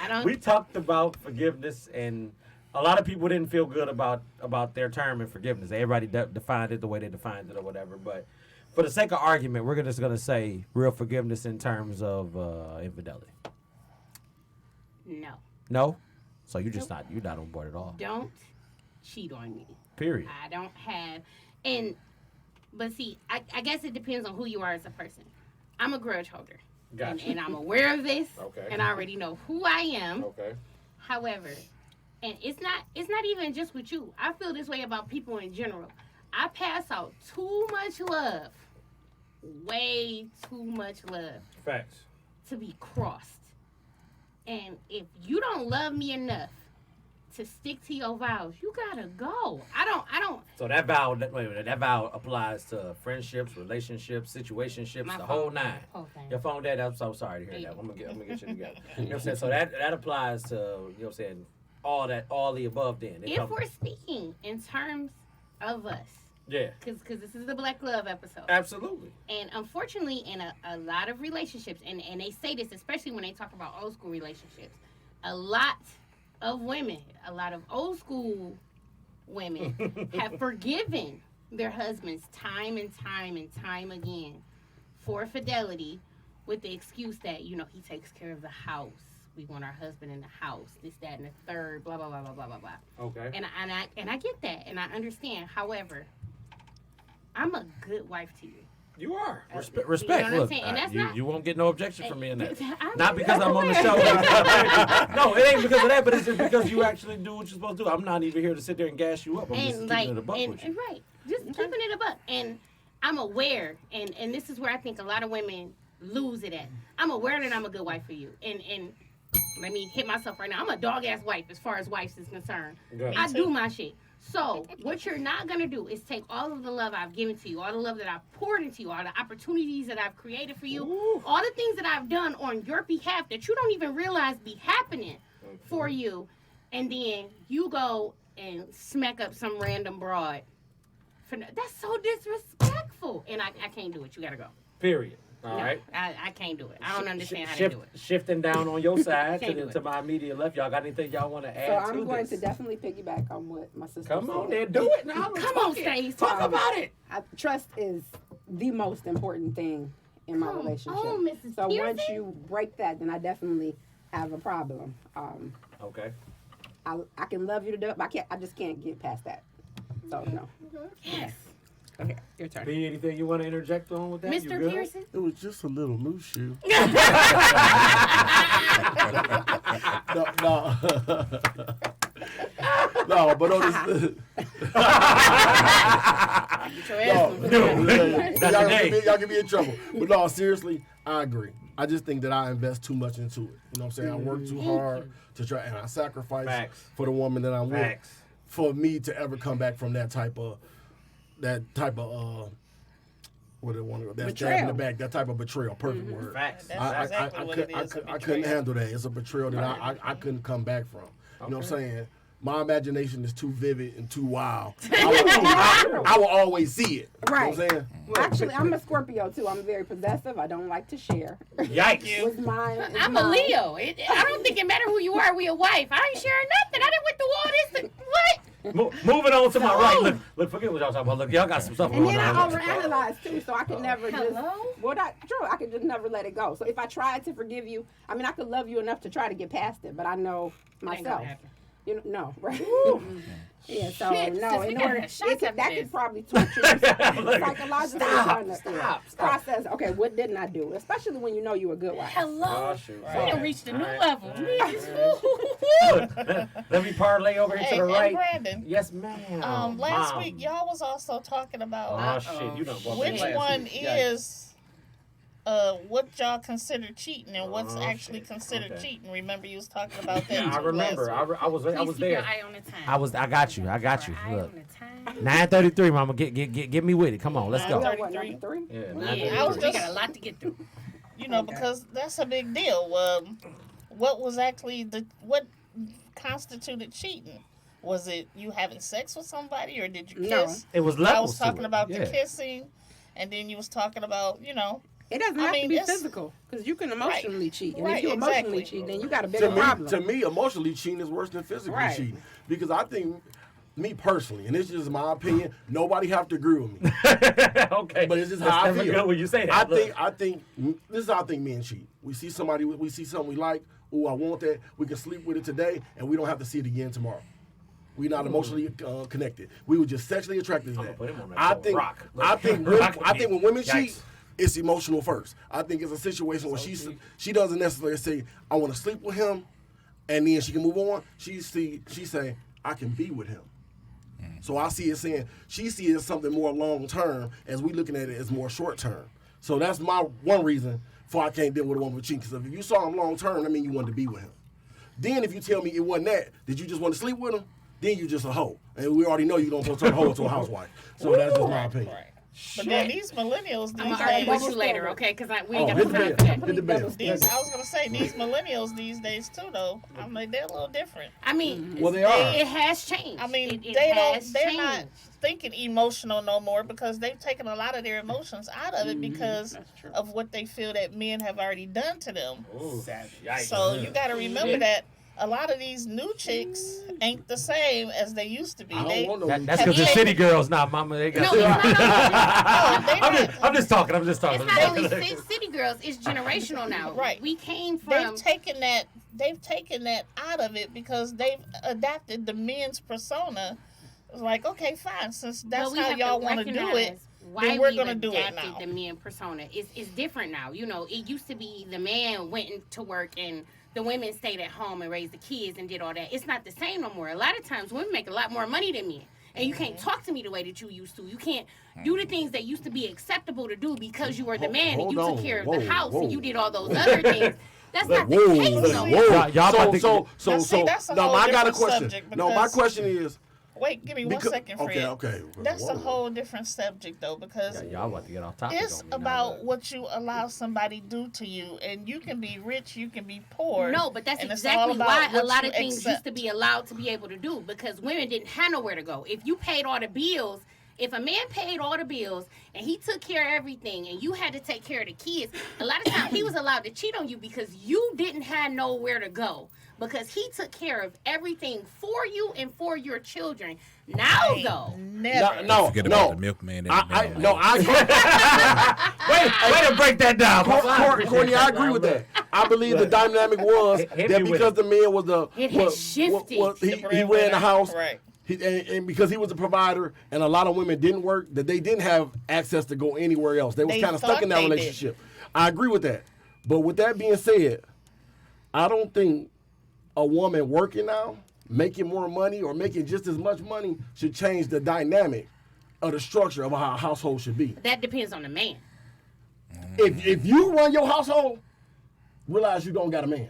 I don't. we talked about forgiveness, and a lot of people didn't feel good about their term in forgiveness. Everybody defined it the way they defined it or whatever. But for the sake of argument, we're just gonna say real forgiveness in terms of infidelity. No. No, so you're not on board at all. Don't cheat on me. Period. I don't have, but see, I guess it depends on who you are as a person. I'm a grudge holder, Gotcha. and I'm aware of this, Okay. and I already know who I am. Okay. However, and it's not even just with you. I feel this way about people in general. I pass out too much love, way too much love Facts. to be crossed. And if you don't love me enough to stick to your vows, you gotta go. I don't. So that vow, that vow applies to friendships, relationships, situationships, My the phone. whole nine. Whole thing. Your phone dead. I'm so sorry to hear that. I'm gonna get you together. You know what I'm saying? So that applies to, you know what I'm saying, all the above. Then It If come- we're speaking in terms of us, yeah, because this is the Black Love episode. absolutely. And unfortunately, in a lot of relationships, and they say this, especially when they talk about old school relationships, a lot of women, a lot of old school women have forgiven their husbands time and time and time again for fidelity with the excuse that, you know, he takes care of the house. We want our husband in the house, this, that, and the third, blah, blah, blah, blah, blah, blah, blah. Okay. And I get that, and I understand. However, I'm a good wife to you. You are. You Respect. know what I'm Look, saying? And that's you, not- you won't get no objection from me in that. I'm Not because I'm on the show. No, it ain't because of that, but it's just because you actually do what you're supposed to do. I'm not even here to sit there and gas you up. I'm just And keeping it a buck and, with you. right, just keeping it a buck. And I'm aware, and this is where I think a lot of women lose it at. I'm aware that I'm a good wife for you, and let me hit myself right now. I'm a dog ass wife as far as wives is concerned. Good. I do my shit. So what you're not gonna do is take all of the love I've given to you, all the love that I've poured into you, all the opportunities that I've created for you, all the things that I've done on your behalf that you don't even realize be happening for you, and then you go and smack up some random broad. That's so disrespectful, and I can't do it. You gotta go. Period. All No, right. I can't do it. I don't understand how to Shift, do it. Shifting down on your side Can't do to it. to my immediate left. Y'all got anything y'all want to So add I'm to going this? to definitely piggyback on what my sister Come said. on, then do it now. Come on, Stace. Talk about it. Trust is the most important thing in my Come relationship. on, Mrs. So once Pearson. you break that, then I definitely have a problem. Okay. I can love you to death, but I just can't get past that. So no. Yes. Okay, your turn. B, anything you want to interject on with that? You Mr. good? Pearson? It was just a little moose shoe. No. No, but on this. Y'all can be in trouble. But no, seriously, I agree. I just think that I invest too much into it. You know what I'm saying? I work too hard to try, and I sacrifice Facts. for the woman that I'm with. Facts. For me to ever come back from that type of what do I want to go? That stab in the back, that type of betrayal. Perfect word. Facts. That's exactly what it is, a I couldn't betrayal. handle that. It's a betrayal that I couldn't come back from. You know what I'm saying? My imagination is too vivid and too wild. I will always see it. Right. You know what I'm saying? Actually, I'm a Scorpio too. I'm very possessive. I don't like to share. Yikes. What's mine? is I'm a mine. Leo. I don't think it matter who you are. We a wife. I ain't sharing nothing. I didn't went through all this. What? Moving on to my right. Look, forget what y'all talking about. Look, y'all got some stuff And going then I on. overanalyze too, so I could never just. Hello? I could just never let it go. So if I tried to forgive you, I mean, I could love you enough to try to get past it, but I know It ain't gonna myself. happen. You know, no, right? Yeah, so Shit, no, sis, we in gotta order, have shots that after could this. probably torture you psychologically. trying to Stop. process. Okay, what didn't I do? Especially when you know you're a good wife. Hello? Oh, shoot. We done reached a new level. Let me parlay over here Hey, to the and right. Brandon, Yes, ma'am. last Mom. week y'all was also talking about Oh, shit. You done bumped which me last one week. Yikes. is what y'all consider cheating and what's Oh, actually shit. considered Okay. cheating. Remember you was talking about that. Yeah, I too remember. last week. I was Please keep your there. eye on the time. I got you. Keep Look. your eye on the time. 9:33, mama. Get me with it. Come on, let's We go. on what, 33? number 3? Yeah, Yeah, I was 9:33. we just- got a lot to get through. You know, because that's a big deal. What was actually what constituted cheating? Was it you having sex with somebody, or did you No. kiss? It was I levels was to talking it. about Yeah. the kissing, and then you was talking about It doesn't I have mean, to be it's- physical, because you can emotionally cheat, and Right, if you emotionally exactly. cheat, then you got a bigger problem. To me, emotionally cheating is worse than physically Right. cheating. Because I think, me personally, and this is just my opinion, nobody have to agree with me. Okay, But it's just That's how I never feel. good when you say that. I think this is how I think men cheat. We see somebody, we see something we like. Ooh, I want that. We can sleep with it today, and we don't have to see it again tomorrow. We're not emotionally connected. We were just sexually attracted to I'ma that. put him on that I pole. think. Rock. I think. Rock with I me. think when women Yikes. cheat, it's emotional first. I think it's a situation where she doesn't necessarily say, "I want to sleep with him," and then she can move on. She say, "I can be with him." So I see it saying she sees it as something more long term, as we looking at it as more short term. So that's my one reason for I can't deal with a woman with cheating. Because if you saw him long term, that means you wanted to be with him. Then if you tell me it wasn't that, did you just want to sleep with him? Then you just a hoe, and we already know you don't turn a hoe into a housewife. So that's just my opinion. right. But then these millennials, I'm these gonna argue with days, you later, okay? Because we Oh, ain't hit got the time for bell. that. Hit the bell. I was gonna say these millennials these days too, though. I mean, they're a little different. I mean, Well, they are. it has changed. I mean, it they're has not changed. thinking emotional no more because they've taken a lot of their emotions out of it because That's true. of what they feel that men have already done to them. Ooh, yikes. So you got to remember that a lot of these new chicks ain't the same as they used to be. I They, don't want no That's new because Have they're you city ever- girls now, mama. They got. No, it's not only I'm just talking. I'm just talking. It's not only city girls. It's generational now. Right. We came they've from. taken that out of it because they've adapted the men's persona. It's like, okay, fine, since that's but we how have y'all to want to do it. recognize why then we're we've gonna do it adapted now. the men persona. It's different now. You know, it used to be the man went to work and the women stayed at home and raised the kids and did all that. It's not the same no more. A lot of times women make a lot more money than men. And you can't talk to me the way that you used to. You can't do the things that used to be acceptable to do because you were the man and you Hold took on. care of Whoa, the house whoa. and you did all those other things. That's not the Whoa, case no whoa. more. Y'all about to- Now, see, that's a no, whole I got a different question. subject No, my because- question is, Wait, give me 1 second, Fred. okay. That's Whoa. a whole different subject, though, because Yeah, y'all about to get off topic. it's on me now, about but- what you allow somebody do to you, and you can be rich, you can be poor. No, but that's and it's all exactly about why a what lot you of things used accept. to be allowed to be able to do because women didn't have nowhere to go. If you paid all the bills, if a man paid all the bills and he took care of everything and you had to take care of the kids, a lot of times he was allowed to cheat on you because you didn't have nowhere to go because he took care of everything for you and for your children. Now, though, Never. Forget about the milkman and the mailman. Way to break that down. Courtney, I agree with that. I believe the dynamic was Hit that me with because it. the man was the It has shifted. he The ran breadwinner, the house, right. and because he was a provider, and a lot of women didn't work, that they didn't have access to go anywhere else. They was They kind of stuck thought in that they did. relationship. I agree with that. But with that being said, I don't think a woman working now, making more money or making just as much money should change the dynamic of the structure of how a household should be. that depends on the man. If you run your household, realize you don't got a man.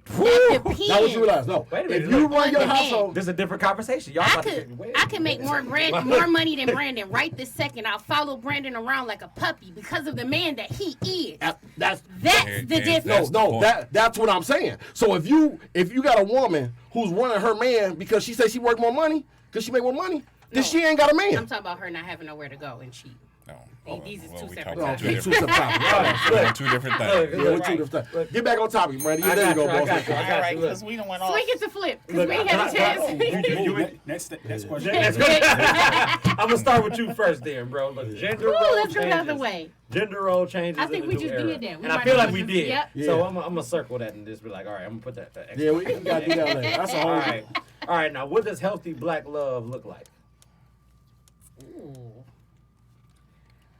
That depends. Now what you realize? No. Wait a minute, If you look. run your On the man. household, This is a different conversation. Y'all I about to could get I can make more money than Brandon right this second. I'll follow Brandon around like a puppy because of the man that he is. that's That's There- the there's- difference. that's the point. that's what I'm saying. So if you got a woman who's running her man because she says she work more money, because she make more money, then No. she ain't got a man. I'm talking about her not having nowhere to go and cheat. No. These is Well, two we separate talking topics. two Okay, different two separate topics. two different Yeah, things. we're two different things. Get back on topic, Brandon. Yeah, there you go, boss. I got you. All right, Look. because we don't went off. Swing it to flip because Look, we ain't had a chance. Next question. I'm gonna start with you first, then, bro. Look, gender Ooh, role let's go the other changes. way. Gender role changes. I think in we the new just era. did that. We And I might feel as like well we just- did. yep. So Yeah. I'm gonna circle that and just be like, all right, I'm gonna put that. extra Yeah, we got to do that later. That's a All whole. right, all right. Now, what does healthy black love look like?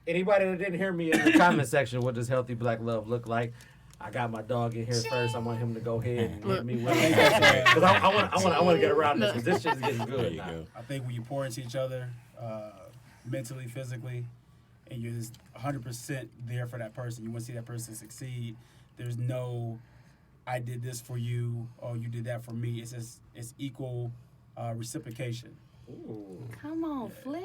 Anybody that didn't hear me in the comment section, what does healthy black love look like? I got my dog in here first. I want him to go ahead and hit me with it because I want to get around this because this shit is getting There good you now. go. I think when you pour into each other, mentally, physically, and you're just 100% there for that person, you want to see that person succeed. There's no, I did this for you, or you did that for me. It's just, it's equal reciprocation. Come on, flip.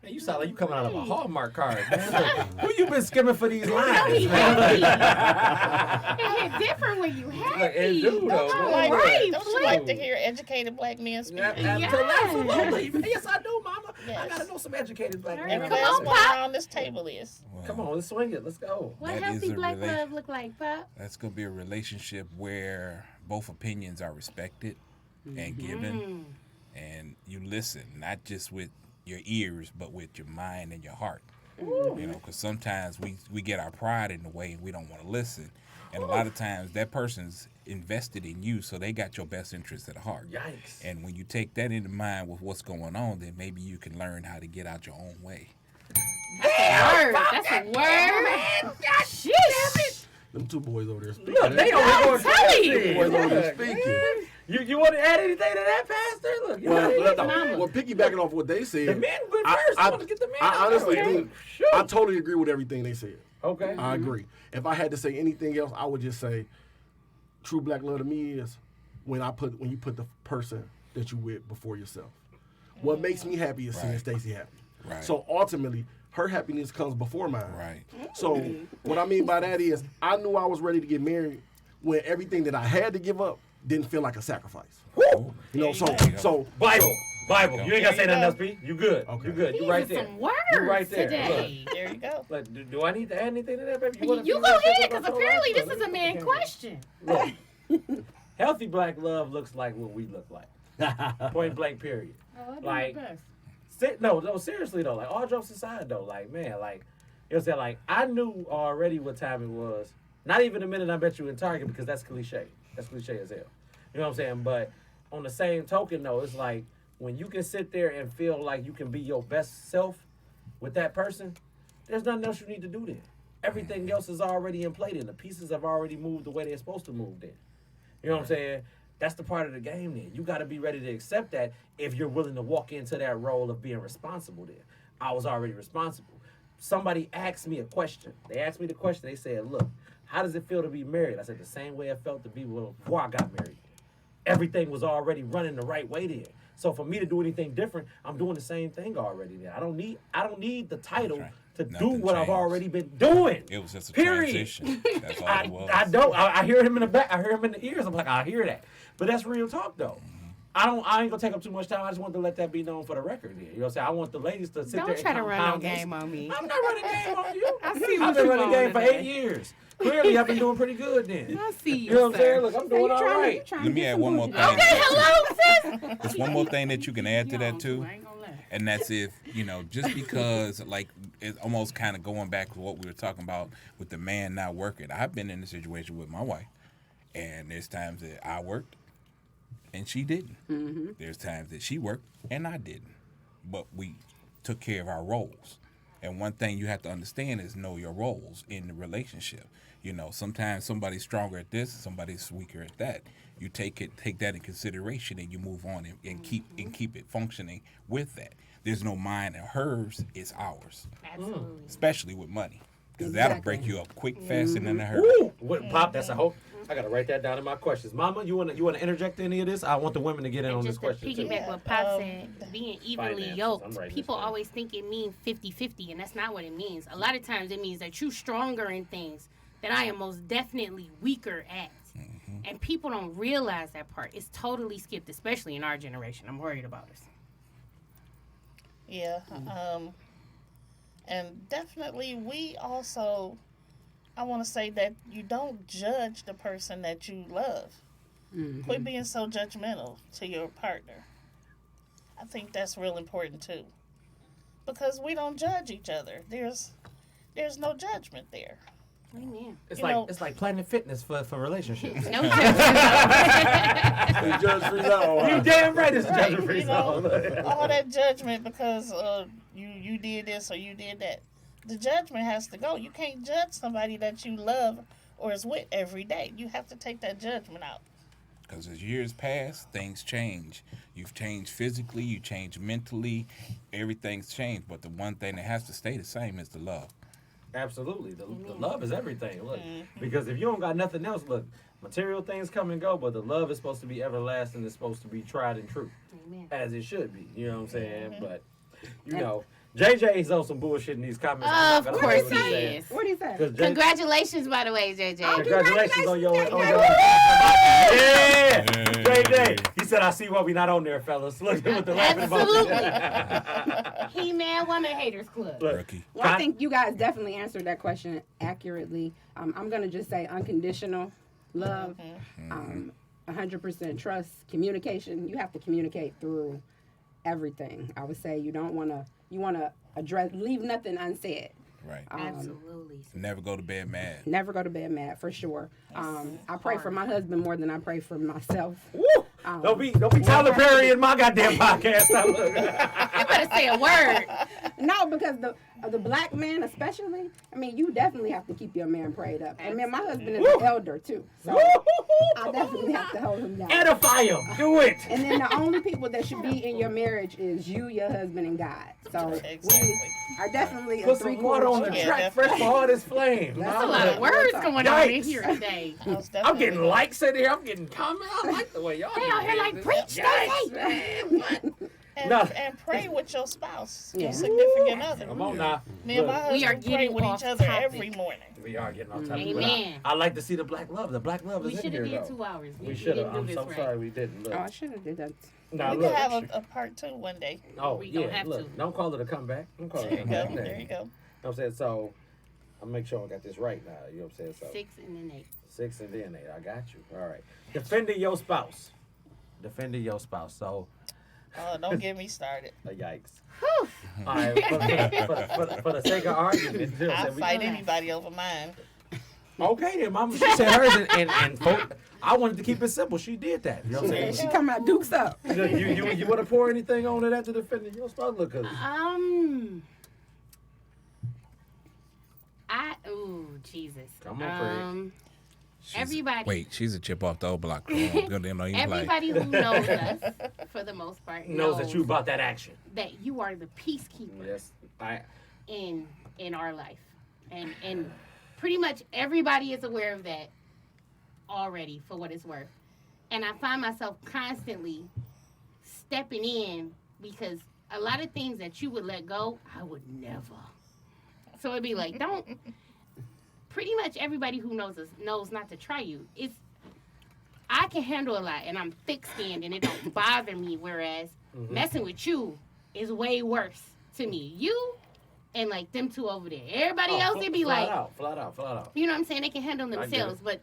Man, you sound like you coming out of a Hallmark card, man. Look, who you been skimming for these lines, He man? happy. It hit different when you Look, happy. it do, though. Come on, Like, right, don't you flip. like to hear educated black men speak? Absolutely. Yes, I do, mama. I Yes. gotta know some educated black All men. right, Every come last on, one Pop. around this table is. Come on, let's swing it. Let's go. What That is healthy a black relation- love look like, Pop? That's gonna be a relationship where both opinions are respected and given, and you listen, not just with your ears, but with your mind and your heart. You know, because sometimes we get our pride in the way and we don't want to listen, and a lot of times that person's invested in you, so they got your best interest at heart. Yikes. And when you take that into mind with what's going on, then maybe you can learn how to get out your own way. Word. That's a word. Sheesh. Them two boys over there speaking. Look, they over going telling you. crazy. boys over there speaking. You want to add anything to that, Pastor? Look, you Well, know, well, piggybacking off what they said, the men went first. I want to get the men I out honestly of the way. think Shoot. I totally agree with everything they said. Okay. I agree. If I had to say anything else, I would just say, true black love to me is when you put the person that you with before yourself. What makes me happy is seeing Right. Stacey happy. Right. So ultimately, her happiness comes before mine. Right. So what I mean by that is, I knew I was ready to get married when everything that I had to give up didn't feel like a sacrifice. Woo. You know, so There you go. so Bible. You ain't got to say There you nothing go. else, B. You good. Okay. You good. You These right are there. some words You right there. today. There you go. Look, do I need to add anything to that, baby? You wanna go finish this ahead, up because before I apparently go? this is a man question. Look, healthy black love looks like what we look like. Point blank, period. Like, no, seriously though. Like, all jokes aside though, like, man, like, you know what I'm saying? Like, I knew already what time it was. Not even the minute I met you in Target, because that's cliche. That's cliche as hell. You know what I'm saying? But on the same token though, it's like when you can sit there and feel like you can be your best self with that person, there's nothing else you need to do there. Everything else is already in play then. The pieces have already moved the way they're supposed to move then. You know what I'm saying? That's the part of the game then. You got to be ready to accept that if you're willing to walk into that role of being responsible there. I was already responsible. Somebody asked me a question. They asked me the question. They said, look, how does it feel to be married? I said, the same way it felt to be before I got married. Everything was already running the right way there. So for me to do anything different, I'm doing the same thing already there. I don't need the title to Nothing do what I've changed. already been doing. It was just a Period. transition. That's all it was. I hear him in the back. I hear him in the ears. I'm like, I hear that. But that's real talk though. I ain't gonna take up too much time. I just want to let that be known for the record here. You know what I'm saying? I want the ladies to sit there Don't and try to run no compound this. game on me. I'm not running game on you. I see I've what been you running on game for today. 8 years. Clearly, I've been doing pretty good then. I see You know what I'm saying? Look, I'm doing all right. Let me add one more thing. Okay, hello, sis. There's one more thing that you can add to that too. I ain't gonna lie. And that's if, just because, like, it's almost kind of going back to what we were talking about with the man not working. I've been in a situation with my wife, and there's times that I worked and she didn't. Mm-hmm. There's times that she worked and I didn't. But we took care of our roles. And one thing you have to understand is know your roles in the relationship. Sometimes somebody's stronger at this, somebody's weaker at that. You take that in consideration, and you move on and keep it functioning with that. There's no mine or hers; it's ours. Absolutely. Especially with money, because that'll break you up quick, fast, and in a hurry. Woo! What, Pop, that's a whole. I gotta write that down in my questions. Mama, you wanna interject any of this? I want the women to get in on And this just to question too. piggyback what Pop said, being evenly Finances. yoked, I'm writing people this down. always think it means 50-50, and that's not what it means. A lot of times it means that you're stronger in things that I am most definitely weaker at. And people don't realize that part. It's totally skipped, especially in our generation. I'm worried about us. Yeah. And definitely we also, I want to say that you don't judge the person that you love. Quit being so judgmental to your partner. I think that's real important too. Because we don't judge each other. There's no judgment there. Amen. It's You like know- it's like Planet Fitness for relationships. No judgment. We judge free zone. You damn right, it's Right, judgment free you know, zone. all that judgment because you did this or you did that. The judgment has to go. You can't judge somebody that you love or is with every day. You have to take that judgment out. Because as years pass, things change. You've changed physically, you changed mentally, everything's changed. But the one thing that has to stay the same is the love. Absolutely, the love is everything. Look, because if you don't got nothing else, look, material things come and go, but the love is supposed to be everlasting. It's supposed to be tried and true, Amen. as it should be. You know what I'm saying? But JJ's on some bullshit in these comments. I'm Of not gonna course say what he said. is. What do you say? 'Cause Congratulations, by the way, JJ. Congratulations on your. Congratulations, Yeah, JJ. He said, "I see why we not on there, fellas. Look at the laughing emoji." He-Man Woman Haters Club. Look, Rookie. Well, I think you guys definitely answered that question accurately. I'm going to just say unconditional love, 100% trust, communication. You have to communicate through everything. I would say you want to leave nothing unsaid. Right. Absolutely. Never go to bed mad. Never go to bed mad, for sure. I pray for my husband more than I pray for myself. woo! Don't be Tyler Perry in my goddamn podcast. Now, look. You better say a word. No, because the black man especially, I mean, you definitely have to keep your man prayed up. And man, my husband is an elder too. So I definitely have to hold him down. Edify him. Do it. And then the only people that should be in your marriage is you, your husband, and God. So Exactly. we are definitely a Put some water on the three-quarter Yeah, track. definitely. Fresh for all this flame. That's That's a lot of words going on in here today. I was I'm definitely getting likes in here. I'm getting comments. I like the way y'all. They out here like, preach, Yikes, Stacey. man. What? and, No. and pray with your spouse, Yeah. your significant other. Come on now. Me and Look, my We are husband pray getting with off each other topic. every morning. we are getting on top of Amen. I like to see the black love. The black love We is in should have here, did though. 2 hours. We should have. didn't do I'm this so right. sorry we didn't. Look. Oh, I should have did that. Nah, We look. can have a part 2 one day. Oh, We gonna yeah. have Look, to. don't call it a comeback. Don't call There it a you go. comeback. There you go. You know what I'm saying? So, I'll make sure I got this right now. You know what I'm saying? So, 6 and then 8. 6 and then 8. I got you. All right. Defending your spouse. Defending your spouse. So, Oh, don't get me started. yikes. All right. For the sake of argument, you know what I'm I'll saying? fight anybody over mine. Okay, then, Mama. She said hers, and I wanted to keep it simple. She did that. You know what I'm saying? She come out dukes up. You want to pour anything on it after defending your spouse? Look, 'cause Ooh, Jesus. Come on, Everybody. Wait, she's a chip off the old block. Everybody who knows us, for the most part, knows that you about that action. that you are the peacekeeper Yes, in our life, and pretty much everybody is aware of that already, for what it's worth. And I find myself constantly stepping in because a lot of things that you would let go, I would never. So it'd be like, don't. Pretty much everybody who knows us knows not to try you. I can handle a lot, and I'm thick-skinned, and it don't bother me. Whereas messing with you is way worse to me. You and like them two over there. Everybody else, it'd be like, flat out. you know what I'm saying? They can handle get themselves. it. But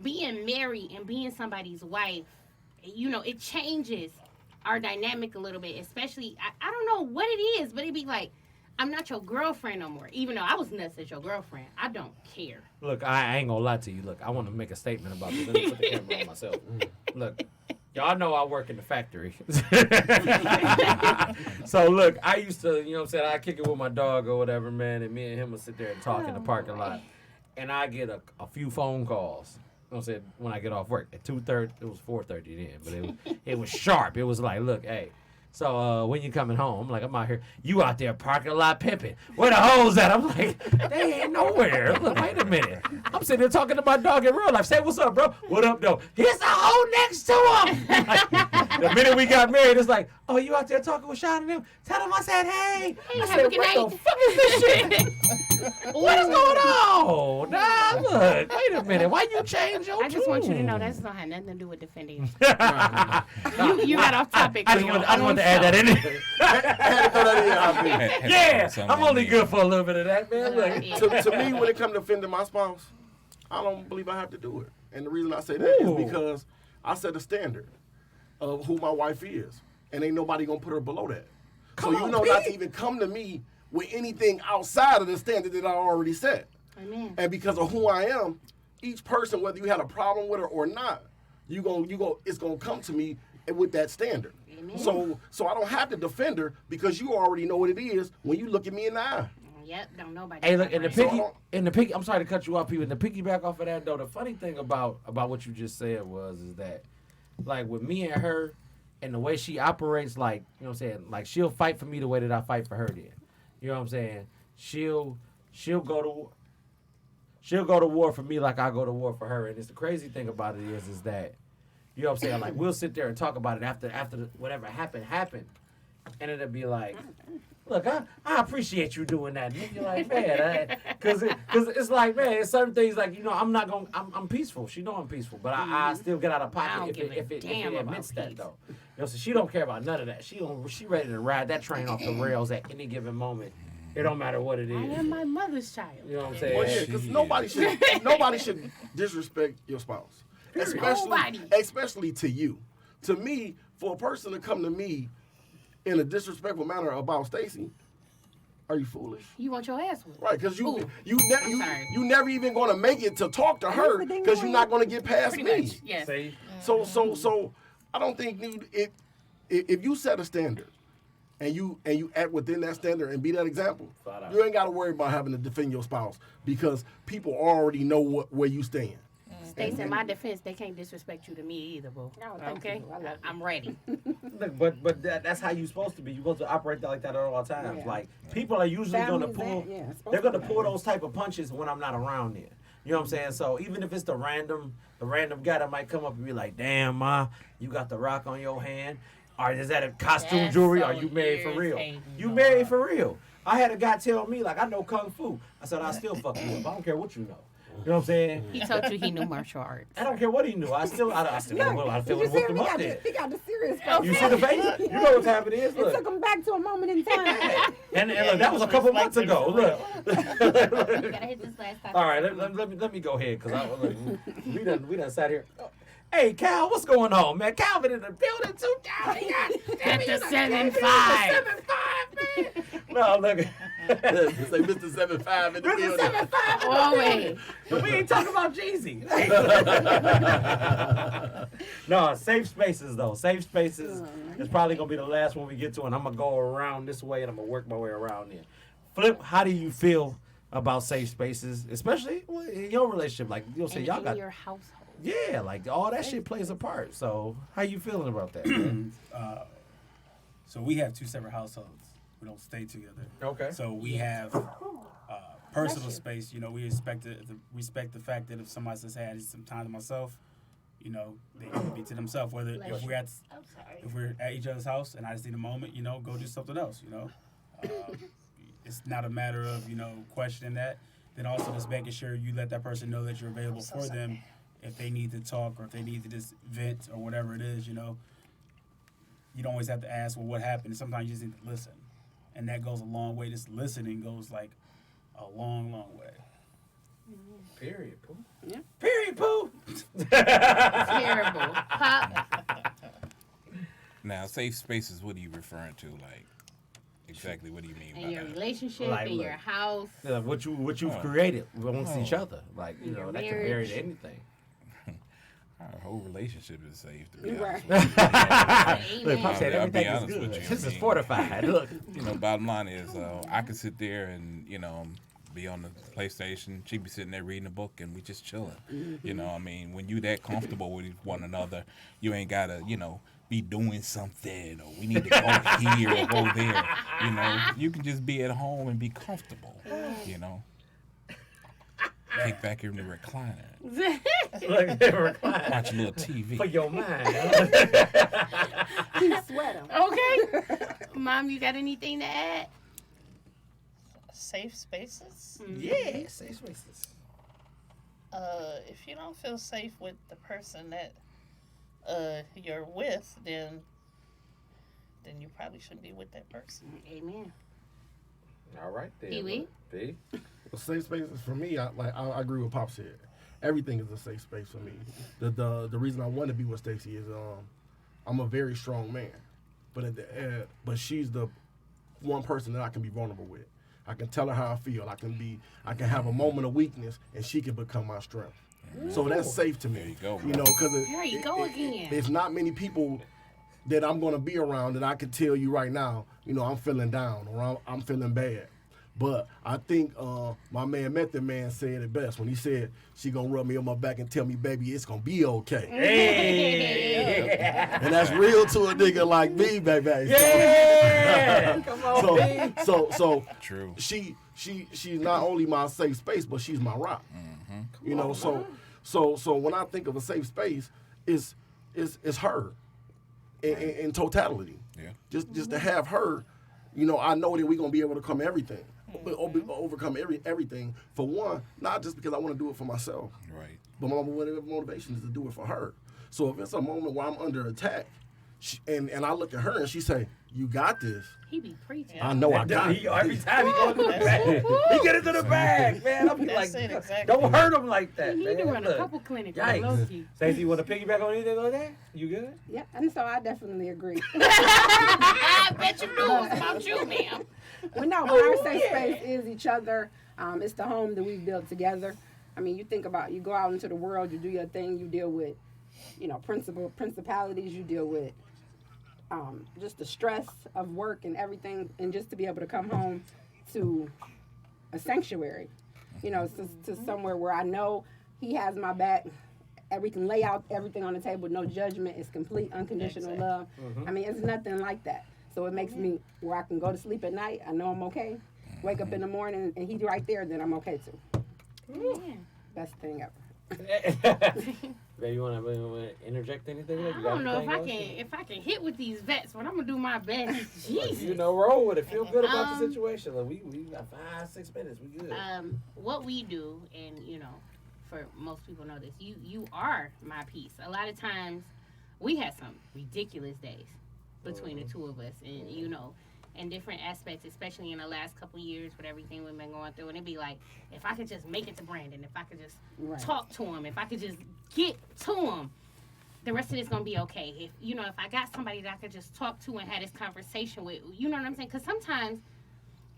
being married and being somebody's wife, you know, it changes our dynamic a little bit. Especially, I don't know what it is, but it'd be like, I'm not your girlfriend no more. Even though I was nuts as your girlfriend, I don't care. Look, I ain't gonna lie to you. Look, I want to make a statement about this. Let me put the camera on myself. Look, y'all know I work in the factory. So look, I used to, you know what I'm saying, I kick it with my dog or whatever, man, and me and him would sit there and talk in the parking lot. And I get a few phone calls. You know what I'm saying, when I get off work at 2:30, it was 4:30 then, but it was sharp. It was like, look, hey. So when you coming home? I'm like, I'm out here. You out there parking lot pimping. Where the hoes at? I'm like, they ain't nowhere. Look, wait a minute. I'm sitting there talking to my dog in real life. Say, what's up, bro? What up, though? Here's a hoe next to him. The minute we got married, it's like, oh, you out there talking with Sean and them? Tell them I said, hey. I have said, a good what night. the fuck is this shit? What is going on? Nah, look, wait a minute. Why you change your I just want you to tune? know that's don't have nothing to do with defending yourself. you got off topic. I just want to add that in there. Yeah, I'm only good for a little bit of that, man. Look. To me, when it comes to defending my spouse, I don't believe I have to do it. And the reason I say that Ooh. is because I set a standard of who my wife is, and ain't nobody gonna put her below that. Come so you on, know Pete. not to even come to me with anything outside of the standard that I already set. Amen. And because of who I am, each person, whether you had a problem with her or not, it's gonna come to me with that standard. Amen. So I don't have to defend her because you already know what it is when you look at me in the eye. Yep, don't nobody. Hey, look, and the separate. piggy, I'm sorry to cut you off, people. And the piggyback off of that, though, the funny thing about what you just said is that, like, with me and her, and the way she operates, like, you know what I'm saying, like, she'll fight for me the way that I fight for her. Then, you know what I'm saying? She'll go to war for me like I go to war for her. And it's the crazy thing about it is that, you know what I'm saying, like, we'll sit there and talk about it after whatever happened, and it'll be like, look, I appreciate you doing that. And you're like, man, because it's like, man, it's certain things like, you know, I'm peaceful. She know I'm peaceful, but I still get out of I pocket don't if give it a damn admits about that peace. though. You know, so she don't care about none of that. She ready to ride that train off the rails at any given moment. It don't matter what it I is. am my mother's child. You know what I'm saying? Well, yeah, because nobody should disrespect your spouse, Nobody. especially to you. To me, for a person to come to me in a disrespectful manner about Stacy, are you foolish? You want your ass whooped. Right, because Ooh. you never even going to make it to talk to her because you're not going to get past Pretty me. much, yes. See? So I don't think if you set a standard and you act within that standard and be that example, Flat out. you ain't got to worry about having to defend your spouse because people already know where you stand. Stacy, in my defense, they can't disrespect you to me either, boo. No, thank Okay? you. I love I'm ready. Look, but that's how you supposed to be. You're supposed to operate like that at all times. Yeah. Like, people are usually going to Families pull. that- yeah, it's supposed They're going to to be pull that. those type of punches when I'm not around there. You know what I'm saying? So even if it's the random guy that might come up and be like, "Damn, ma, you got the rock on your hand," or is that a costume That's jewelry? so Are you married for real? irritating, You dog. married for real? I had a guy tell me like, "I know kung fu." I said, "I still fuck you up. I don't care what you know." You know what I'm saying? He told you he knew martial arts. I don't care what he knew. I still I feel Did like you whooped see him him? up there. He got the serious You see the face? You know what time it is. It Look. took him back to a moment in time. And look, that was a couple months ago. Look. You gotta hit this last topic. All right, let me go ahead because we done sat here. Hey, Cal, what's going on, man? Calvin in the building too. At the 7'5". 7'5", man. No, look. Say Mr. 7'5" in the Mr. building. 7'5". Always. But we ain't talking about Jeezy. No, safe spaces though. Safe spaces is probably gonna be the last one we get to, and I'm gonna go around this way and I'm gonna work my way around there. Flip, how do you feel about safe spaces, especially in your relationship. Like you'll say, And y'all in got your household. yeah, like all that shit plays a part. So how you feeling about that, man? So we have 2 separate households. We don't stay together. Okay. So we have personal space. You know, we respect the fact that if somebody says, "Hey, I need some time to myself," you know, they can be to themselves. Whether if we're at each other's house and I just need a moment, you know, go do something else. You know, it's not a matter of questioning that. Then also just making sure you let that person know that you're available for them if they need to talk or if they need to just vent or whatever it is. You know, you don't always have to ask, "Well, what happened?" Sometimes you just need to listen. And that goes a long way. Just listening goes like a long, long way. Period, poo. Yeah. Period, poo. Terrible. Pop. Now, safe spaces. What are you referring to? Like, exactly. What do you mean In by your that? relationship, Like, in look. your house. Yeah, what you've created amongst each other, like In that your can vary marriage. to anything. Our whole relationship is safe. To be Right. honest. Look, Pop said I'll be everything is honest good. with you. This I is mean- fortified. Look. Bottom line is, I could sit there and be on the PlayStation. She'd be sitting there reading a book, and we just chilling. I mean, when you that comfortable with one another, you ain't gotta, be doing something or we need to go here or go there. You can just be at home and be comfortable. Kick back in the recliner, Look, recline watch a little TV. for your mind. Keep sweating. Okay. Mom, you got anything to add? Safe spaces. Yeah, safe spaces. If you don't feel safe with the person that you're with, then you probably shouldn't be with that person. Amen. All right, then. Pee-wee? P. Well, safe spaces for me, I agree with Pop said. Everything is a safe space for me. The reason I want to be with Stacey is I'm a very strong man, but she's the one person that I can be vulnerable with. I can tell her how I feel. I can have a moment of weakness, and she can become my strength. So that's safe to me. There you go. Because There you go again. there's not many people that I'm gonna be around that I can tell you right now, I'm feeling down or I'm feeling bad. But I think my man Method Man said it best when he said she gonna rub me on my back and tell me, baby, it's gonna be okay. Hey. And that's real to a nigga like me, baby. Yeah. Come on, P. So True. she's not only my safe space, but she's my rock. So when I think of a safe space, it's her in totality. Yeah. Just to have her, I know that we're gonna be able to come everything, overcome everything. For one, not just because I want to do it for myself, Right. but my motivation is to do it for her. So if it's a moment where I'm under attack, and I look at her and she say, "You got this," He be preaching. I know I got it. Every time he goes to the bag, he get into the bag, man. I'll be That's like, it, exactly. don't hurt him like that, He man. need to run a Look. couple clinics. Yikes. Low-key. Stacey, you want to piggyback on anything like that? You good? Yeah, and so I definitely agree. I bet you do. It's about you, ma'am. But no, but our safe space is each other. It's the home that we've built together. I mean, you think about, you go out into the world, you do your thing, you deal with, principalities, you deal with just the stress of work and everything, and just to be able to come home to a sanctuary, to somewhere where I know he has my back. We can lay out everything on the table, no judgment. It's complete unconditional love. I mean, it's nothing like that. So it makes me where I can go to sleep at night. I know I'm okay. Wake up in the morning and he's right there, then I'm okay too. Best thing ever. Baby, you want to interject anything? I don't know if I can hit with these vets, but I'm gonna do my best. Jesus. Roll with it. Feel good about the situation. Like, we got 5-6 minutes. We good. What we do, and for most people know this, you are my piece. A lot of times, we had some ridiculous days between the two of us, and in different aspects, especially in the last couple years with everything we've been going through. And it'd be like, if I could just make it to Brandon, if I could just talk to him, if I could just get to him, the rest of it's gonna be okay. If I got somebody that I could just talk to and have this conversation with, you know what I'm saying? Because sometimes,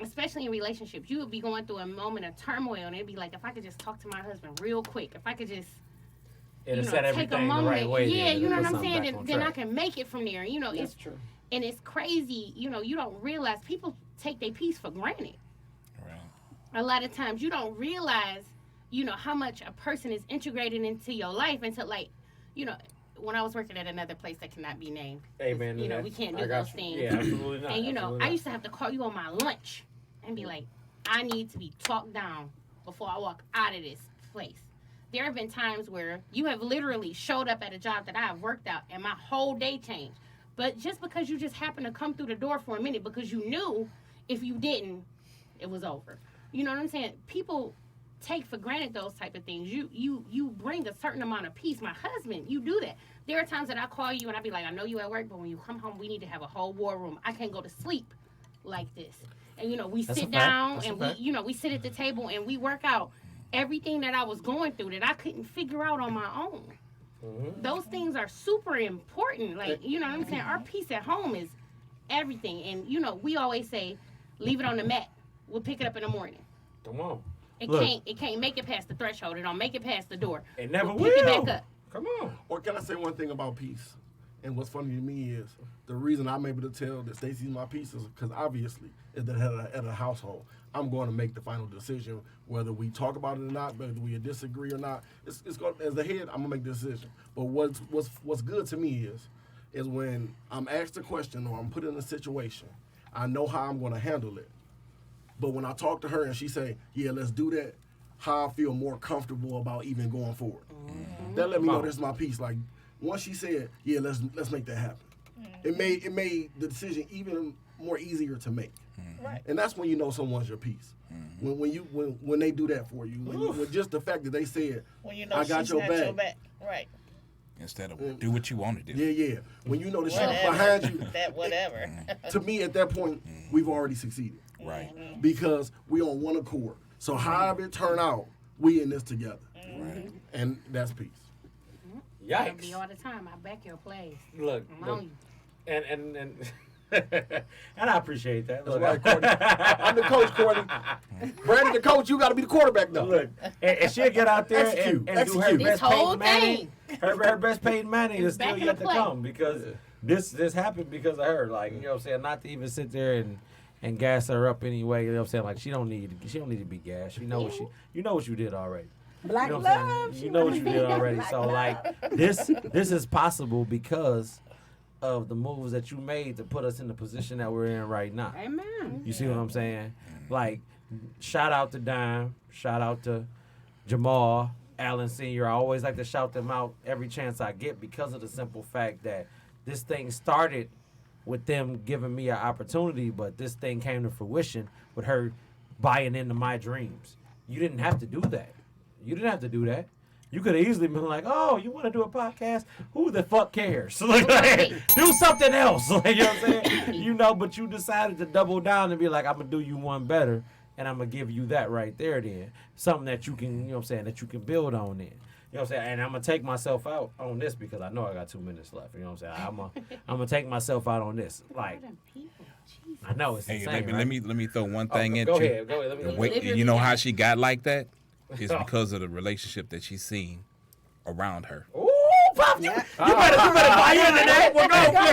especially in relationships, you would be going through a moment of turmoil, and it'd be like, if I could just talk to my husband real quick, if I could just It'll set take a everything moment, the right way. yeah, then, you know put what I'm something saying? back on Then I track. can make it from there. That's It's true. and it's crazy. You don't realize people take their peace for granted. Right. a lot of times you don't realize, how much a person is integrated into your life until, like, when I was working at another place that cannot be named. Amen. We can't do those things. Yeah, absolutely not. And, absolutely I not. used to have to call you on my lunch and be like, I need to be talked down before I walk out of this place. There have been times where you have literally showed up at a job that I have worked out and my whole day changed. But just because you just happened to come through the door for a minute because you knew if you didn't, it was over. You know what I'm saying? People take for granted those type of things. You bring a certain amount of peace. My husband, you do that. There are times that I call you and I be like, I know you at work, but when you come home, we need to have a whole war room. I can't go to sleep like this. And we That's a sit fact. down That's a and fact. we sit at the table and we work out everything that I was going through that I couldn't figure out on my own. Mm-hmm. Those things are super important. Like, you know what I'm saying? Our peace at home is everything. And we always say, leave it on the mat. We'll pick it up in the morning. Come on. It Look. can't make it past the threshold. It don't make it past the door. It never We'll pick it will. back up. Come on. Or can I say one thing about peace? And what's funny to me is the reason I'm able to tell that Stacey's my peace is because obviously at the head of a household, I'm going to make the final decision whether we talk about it or not, whether we disagree or not. It's going, as the head, I'm gonna make the decision. But what's good to me is when I'm asked a question or I'm put in a situation, I know how I'm going to handle it. But when I talk to her and she say, "Yeah, let's do that," how I feel more comfortable about even going forward. That let me know this is my peace. Like once she said, "Yeah, let's make that happen," it made the decision even more easier to make. Right. And that's when you know someone's your peace. When they do that for you, when just the fact that they said, When you know "I got she's your got back." your back. Right. Instead of do what you want to do. Yeah. When you know the shit Whatever. behind you, That whatever. to me at that point, we've already succeeded Right. because we on one accord. So however it turn out, we in this together, Right. and that's peace. That'll be Yikes. all the time. I back your plays. Look. I'm on you. And and I appreciate that. That's Look, right, Courtney. I'm the coach, Courtney. Brandon, the coach, you got to be the quarterback though. Look, and she'll get out there Execute, and do her execute. best This whole Peyton Manning. thing. Her best Peyton Manning is Back still in yet the to play. come because this happened because of her. Like, you know what I'm saying? Not to even sit there and gas her up anyway. You know what I'm saying? Like she don't need to be gassed. You know what you did already. Black You know what I'm love. saying? You know what you did already. So like this is possible because of the moves that you made to put us in the position that we're in right now. Amen. You see what I'm saying? Like, shout out to Dime, shout out to Jamal, Allen Sr. I always like to shout them out every chance I get because of the simple fact that this thing started with them giving me an opportunity, but this thing came to fruition with her buying into my dreams. You didn't have to do that. You didn't have to do that. You could have easily been like, "Oh, you want to do a podcast? Who the fuck cares? Like, do something else." Like, you know what I'm saying? But you decided to double down and be like, "I'm gonna do you one better, and I'm gonna give you that right there. Then something that you can, that you can build on. Then, you know what I'm saying? And I'm gonna take myself out on this because I know I got 2 minutes left. You know what I'm saying? I'm gonna take myself out on this. Like, I know it's Hey, insane. let right? me throw one Oh, thing in. go you. ahead. Let me. The Let way- me Live your you know how reality. she got like that? It's Oh. because of the relationship that she's seen around her. Ooh, Pop, you better buy into that.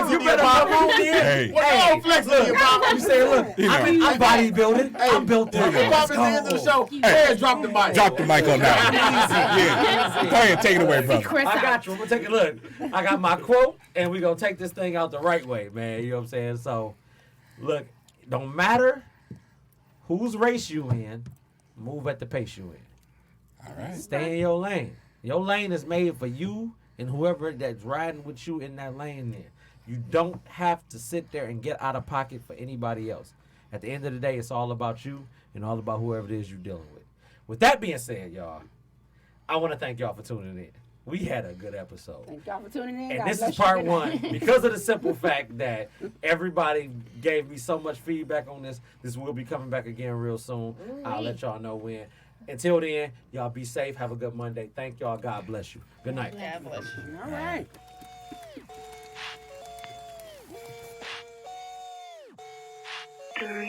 You better come on in. Hey. Hey, look, you say, look, I'm bodybuilding. I'm built Hey, different. Pop, at the end of the show, Harris drop the mic. Drop the mic on that. Yeah. Go ahead, take it away, brother. Chris I out. got you. I'm gonna take a look. I got my quote, and we gonna take this thing out the right way, man. You know what I'm saying? So, look, don't matter whose race you in, move at the pace you in. All right. Stay in your lane. Your lane is made for you and whoever that's riding with you in that lane there. You don't have to sit there and get out of pocket for anybody else. At the end of the day, it's all about you and all about whoever it is you're dealing with. With that being said, y'all, I want to thank y'all for tuning in. We had a good episode. Thank y'all for tuning in. And God this bless is you. part Good one night. because of the simple fact that everybody gave me so much feedback on this. This will be coming back again real soon. I'll let y'all know when. Until then, y'all be safe. Have a good Monday. Thank y'all. God bless you. Good night. God bless you. All right. Three.